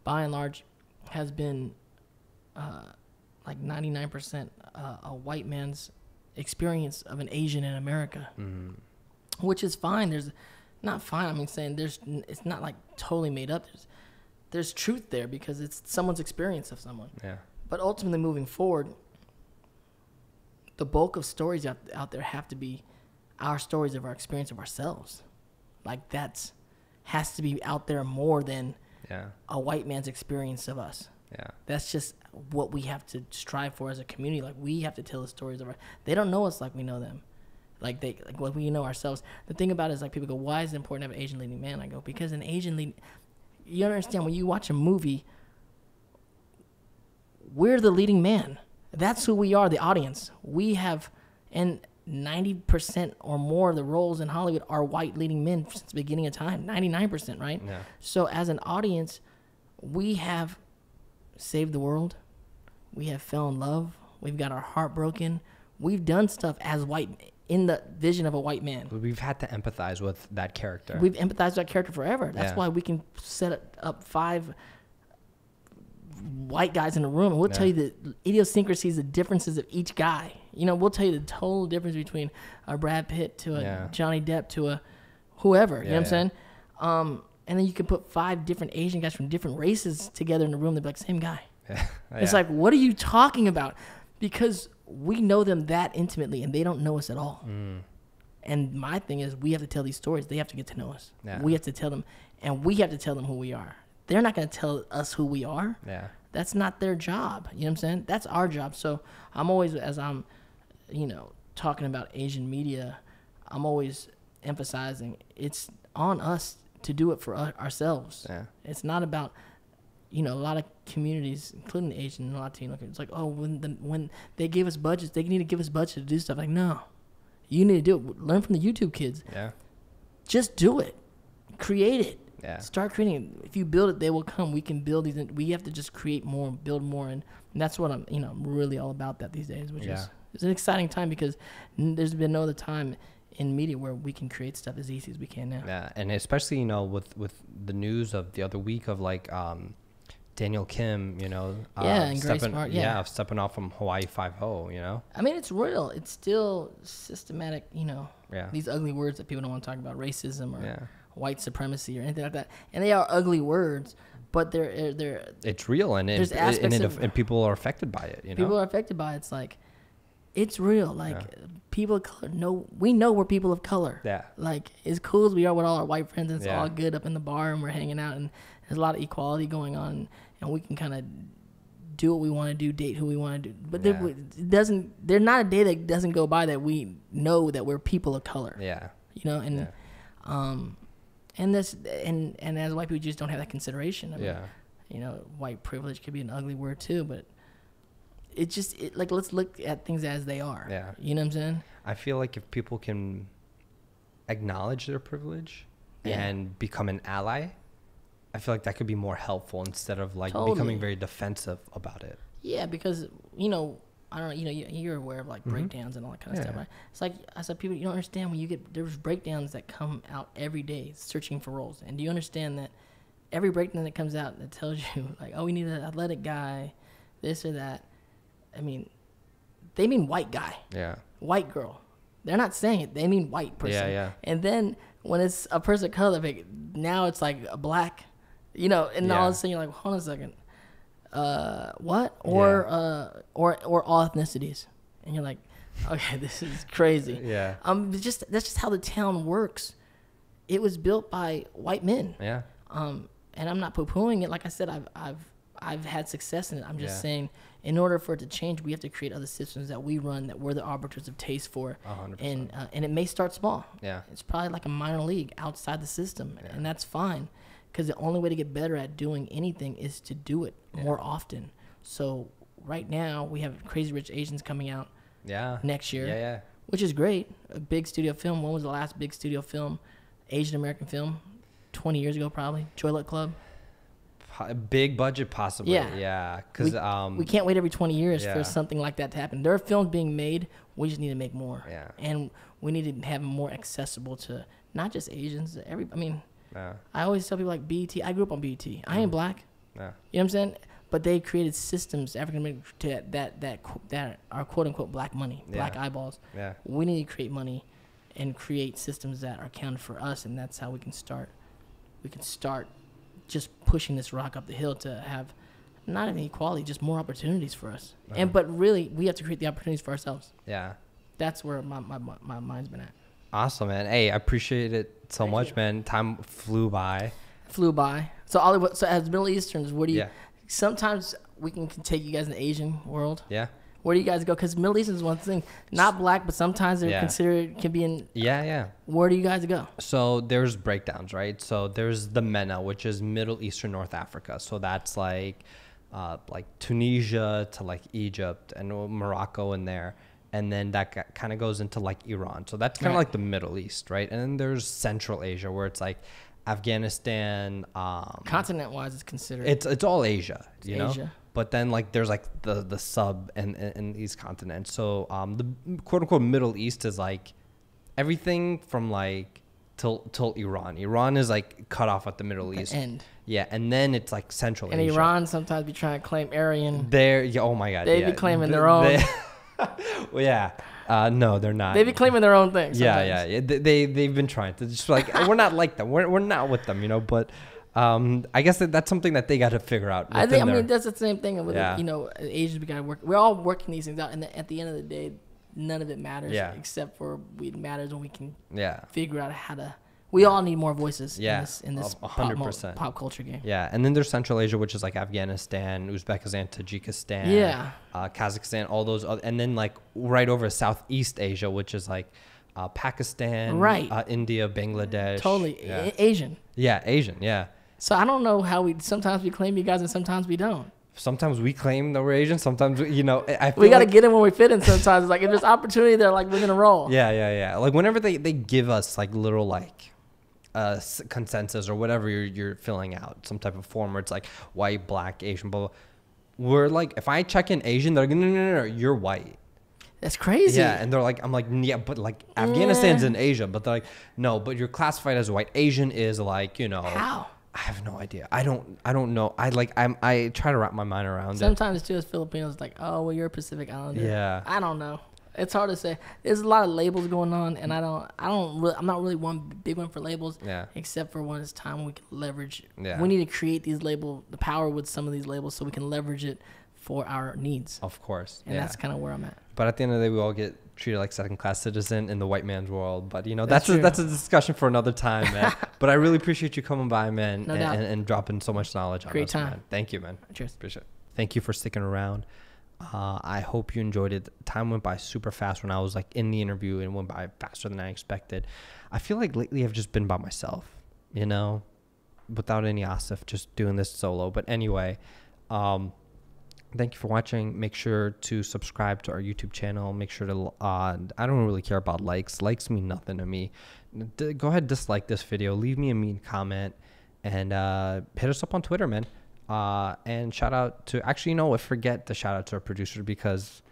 [SPEAKER 6] by and large, has been like 99% a white man's experience of an Asian in America. Which is fine. There's not fine. I mean, saying it's not like totally made up. There's truth there because it's someone's experience of someone. Yeah. But ultimately, moving forward, the bulk of stories out there have to be our stories of our experience of ourselves. Like, has to be out there more than a white man's experience of us. Yeah. That's just what we have to strive for as a community. Like, we have to tell the stories of they don't know us like we know them. Like what we know ourselves. The thing about it is, like, people go, why is it important to have an Asian leading man? I go, because an Asian lead, you understand, when you watch a movie, we're the leading man. That's who we are, the audience. We have, and 90% or more of the roles in Hollywood are white leading men since the beginning of time. 99%, right? Yeah. So as an audience, we have saved the world. We have fell in love. We've got our heart broken. We've done stuff as white in the vision of a white man.
[SPEAKER 1] We've had to empathize with that character.
[SPEAKER 6] We've empathized with that character forever. That's why we can set up 5 white guys in a room, and we'll tell you the idiosyncrasies, the differences of each guy. You know, we'll tell you the total difference between a Brad Pitt to a Johnny Depp to a whoever. You know what I'm saying? And then you can put 5 different Asian guys from different races together in a room. They'll be like, same guy. It's like, what are you talking about? Because we know them that intimately, and they don't know us at all. And my thing is, we have to tell these stories. They have to get to know us. We have to tell them, and we have to tell them who we are. They're not going to tell us who we are. That's not their job. You know what I'm saying? That's our job. So I'm always, as I'm, you know, talking about Asian media, I'm always emphasizing, it's on us to do it for ourselves.
[SPEAKER 1] Yeah.
[SPEAKER 6] It's not about, a lot of communities, including the Asian and Latino, it's like, oh, when they give us budgets, they need to give us budget to do stuff. Like, no, you need to do it. Learn from the YouTube kids.
[SPEAKER 1] Yeah.
[SPEAKER 6] Just do it. Create it.
[SPEAKER 1] Yeah.
[SPEAKER 6] Start creating it. If you build it, they will come. We can build these. We have to just create more, build more, and that's what I'm really all about that these days, which is it's an exciting time because there's been no other time in media where we can create stuff as easy as we can now.
[SPEAKER 1] Yeah, and especially with the news of the other week of like Daniel Kim,
[SPEAKER 6] and Grace Smart,
[SPEAKER 1] stepping off from Hawaii 5-0,
[SPEAKER 6] I mean, it's real. It's still systematic,
[SPEAKER 1] Yeah.
[SPEAKER 6] these ugly words that people don't want to talk about, racism or
[SPEAKER 1] Yeah.
[SPEAKER 6] white supremacy or anything like that. And they are ugly words, but they're
[SPEAKER 1] It's real, and
[SPEAKER 6] there's aspects
[SPEAKER 1] and people are affected by it.
[SPEAKER 6] People are affected by it. It's like, it's real. Like people of color we know we're people of color.
[SPEAKER 1] Yeah.
[SPEAKER 6] Like as cool as we are with all our white friends, and it's
[SPEAKER 1] Yeah.
[SPEAKER 6] all good up in the bar and we're hanging out and there's a lot of equality going on and we can kind of do what we want to do, date who we want to do. But there's not a day that doesn't go by that we know that we're people of color.
[SPEAKER 1] Yeah.
[SPEAKER 6] And this and as white people just don't have that consideration. I mean,
[SPEAKER 1] Yeah.
[SPEAKER 6] White privilege could be an ugly word too, but like let's look at things as they are.
[SPEAKER 1] Yeah.
[SPEAKER 6] You know what I'm saying?
[SPEAKER 1] I feel like if people can acknowledge their privilege and become an ally, I feel like that could be more helpful instead of like becoming very defensive about it.
[SPEAKER 6] Yeah, because I don't know, you're aware of like breakdowns and all that kind of stuff, right? It's like I said, people, you don't understand when there's breakdowns that come out every day searching for roles, and do you understand that every breakdown that comes out that tells you like, oh, we need an athletic guy, this or that. I mean, they mean white guy.
[SPEAKER 1] Yeah.
[SPEAKER 6] White girl. They're not saying it. They mean white person.
[SPEAKER 1] Yeah, yeah.
[SPEAKER 6] And then when it's a person of color, now it's like a black, and all of a sudden you're like, hold on a second. What? Or all ethnicities. And you're like, okay, this is crazy.
[SPEAKER 1] Yeah.
[SPEAKER 6] That's just how the town works. It was built by white men.
[SPEAKER 1] Yeah.
[SPEAKER 6] And I'm not poo-pooing it. Like I said, I've had success in it. I'm just saying, in order for it to change, we have to create other systems that we run that we're the arbiters of taste for.
[SPEAKER 1] 100%.
[SPEAKER 6] And it may start small.
[SPEAKER 1] Yeah.
[SPEAKER 6] It's probably like a minor league outside the system, and that's fine, because the only way to get better at doing anything is to do it more often. So right now we have Crazy Rich Asians coming out next year.
[SPEAKER 1] Yeah.
[SPEAKER 6] Which is great. A big studio film. When was the last big studio film? Asian American film? 20 years ago, probably. Joy Luck Club.
[SPEAKER 1] Big budget, possibly.
[SPEAKER 6] Yeah.
[SPEAKER 1] Because
[SPEAKER 6] we can't wait every 20 years for something like that to happen. There are films being made. We just need to make more.
[SPEAKER 1] Yeah.
[SPEAKER 6] And we need to have them more accessible to not just Asians. I always tell people like BET. I grew up on BET. I ain't black.
[SPEAKER 1] Yeah.
[SPEAKER 6] You know what I'm saying? But they created systems, African American, that are quote unquote black money, black eyeballs.
[SPEAKER 1] Yeah.
[SPEAKER 6] We need to create money and create systems that are counted for us, and that's how we can start. We can start just pushing this rock up the hill to have not even equality, just more opportunities for us. But really, we have to create the opportunities for ourselves.
[SPEAKER 1] Yeah.
[SPEAKER 6] That's where my mind's been at.
[SPEAKER 1] Awesome, man. Hey, I appreciate it so much, man. Time flew by.
[SPEAKER 6] So as Middle Easterns, what do you? Sometimes we can take you guys in the Asian world.
[SPEAKER 1] Yeah.
[SPEAKER 6] Where do you guys go? Because Middle Eastern is one thing, not black, but sometimes they're considered, can be in.
[SPEAKER 1] Yeah.
[SPEAKER 6] Where do you guys go?
[SPEAKER 1] So there's breakdowns, right? So there's the MENA, which is Middle Eastern North Africa. So that's like Tunisia to like Egypt and Morocco in there. And then that kind of goes into like Iran. So that's kind of like the Middle East, right? And then there's Central Asia, where it's like Afghanistan.
[SPEAKER 6] Continent-wise, it's considered.
[SPEAKER 1] It's all Asia, you know?
[SPEAKER 6] Asia.
[SPEAKER 1] But then like there's like the sub in these continents. So the quote unquote Middle East is like everything from like till Iran. Iran is like cut off at the Middle East.
[SPEAKER 6] End.
[SPEAKER 1] Yeah, and then it's like Central
[SPEAKER 6] and
[SPEAKER 1] Asia.
[SPEAKER 6] And Iran sometimes be trying to claim Aryan.
[SPEAKER 1] Oh my God.
[SPEAKER 6] They be claiming their own.
[SPEAKER 1] Well, yeah. No, they're not.
[SPEAKER 6] They be claiming their own thing.
[SPEAKER 1] Yeah. They've been trying to just like we're not like them. We're not with them, you know. But I guess that's something that they got to figure out.
[SPEAKER 6] I mean that's the same thing with Asians. We got to work. We're all working these things out, and at the end of the day, none of it matters. Except for it matters when we can. Figure out how to. We all need more voices. In this
[SPEAKER 1] 100%
[SPEAKER 6] pop culture game.
[SPEAKER 1] Yeah, and then there's Central Asia, which is like Afghanistan, Uzbekistan, Tajikistan, Kazakhstan, all those, and then like right over Southeast Asia, which is like Pakistan,
[SPEAKER 6] Right.
[SPEAKER 1] India, Bangladesh.
[SPEAKER 6] Totally.
[SPEAKER 1] Yeah.
[SPEAKER 6] Asian.
[SPEAKER 1] Yeah, Asian. Yeah.
[SPEAKER 6] So I don't know how sometimes we claim you guys and sometimes we don't.
[SPEAKER 1] Sometimes we claim that we're Asian. Sometimes, I feel
[SPEAKER 6] We got to
[SPEAKER 1] like,
[SPEAKER 6] get in when we fit in sometimes. It's like if there's opportunity there, like we're going to roll.
[SPEAKER 1] Yeah. Like whenever they give us like little like consensus or whatever you're filling out, some type of form where it's like white, black, Asian, blah, blah. We're like, if I check in Asian, they're like, no, you're white.
[SPEAKER 6] That's crazy.
[SPEAKER 1] Yeah, and they're like, I'm like, yeah, but like Afghanistan's in Asia, but they're like, no, but you're classified as white. Asian is like,
[SPEAKER 6] How?
[SPEAKER 1] I have no idea. I don't know. I try to wrap my mind around
[SPEAKER 6] Sometimes too, as Filipinos, like, oh, well, you're a Pacific Islander.
[SPEAKER 1] Yeah.
[SPEAKER 6] I don't know. It's hard to say. There's a lot of labels going on, and I'm not really one big one for labels.
[SPEAKER 1] Yeah.
[SPEAKER 6] Except for when it's time when we can leverage.
[SPEAKER 1] Yeah.
[SPEAKER 6] We need to create these the power with some of these labels, so we can leverage it for our needs.
[SPEAKER 1] Of course.
[SPEAKER 6] And that's kind of where I'm at.
[SPEAKER 1] But at the end of the day, we all get treated like second-class citizen in the white man's world. But
[SPEAKER 6] That's
[SPEAKER 1] that's a discussion for another time, man. But I really appreciate you coming by, man,
[SPEAKER 6] No doubt.
[SPEAKER 1] and dropping so much knowledge on
[SPEAKER 6] Great
[SPEAKER 1] us,
[SPEAKER 6] time.
[SPEAKER 1] man. Thank you, man.
[SPEAKER 6] Cheers.
[SPEAKER 1] Appreciate it. Thank you for sticking around. I hope you enjoyed it. Time went by super fast when I was like in the interview, and went by faster than I expected. I feel like lately I've just been by myself, without any Asif, just doing this solo. But anyway, thank you for watching. Make sure to subscribe to our YouTube channel. Make sure to, I don't really care about likes. Likes mean nothing to me. Go ahead, dislike this video. Leave me a mean comment. And hit us up on Twitter, man. And shout out to, forget the shout out to our producer because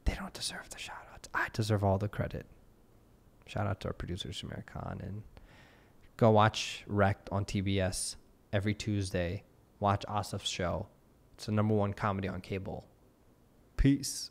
[SPEAKER 1] they don't deserve the shout out. I deserve all the credit. Shout out to our producer, Sumair Khan. And go watch Wrecked on TBS every Tuesday. Watch Asif's show. It's the #1 comedy on cable. Peace.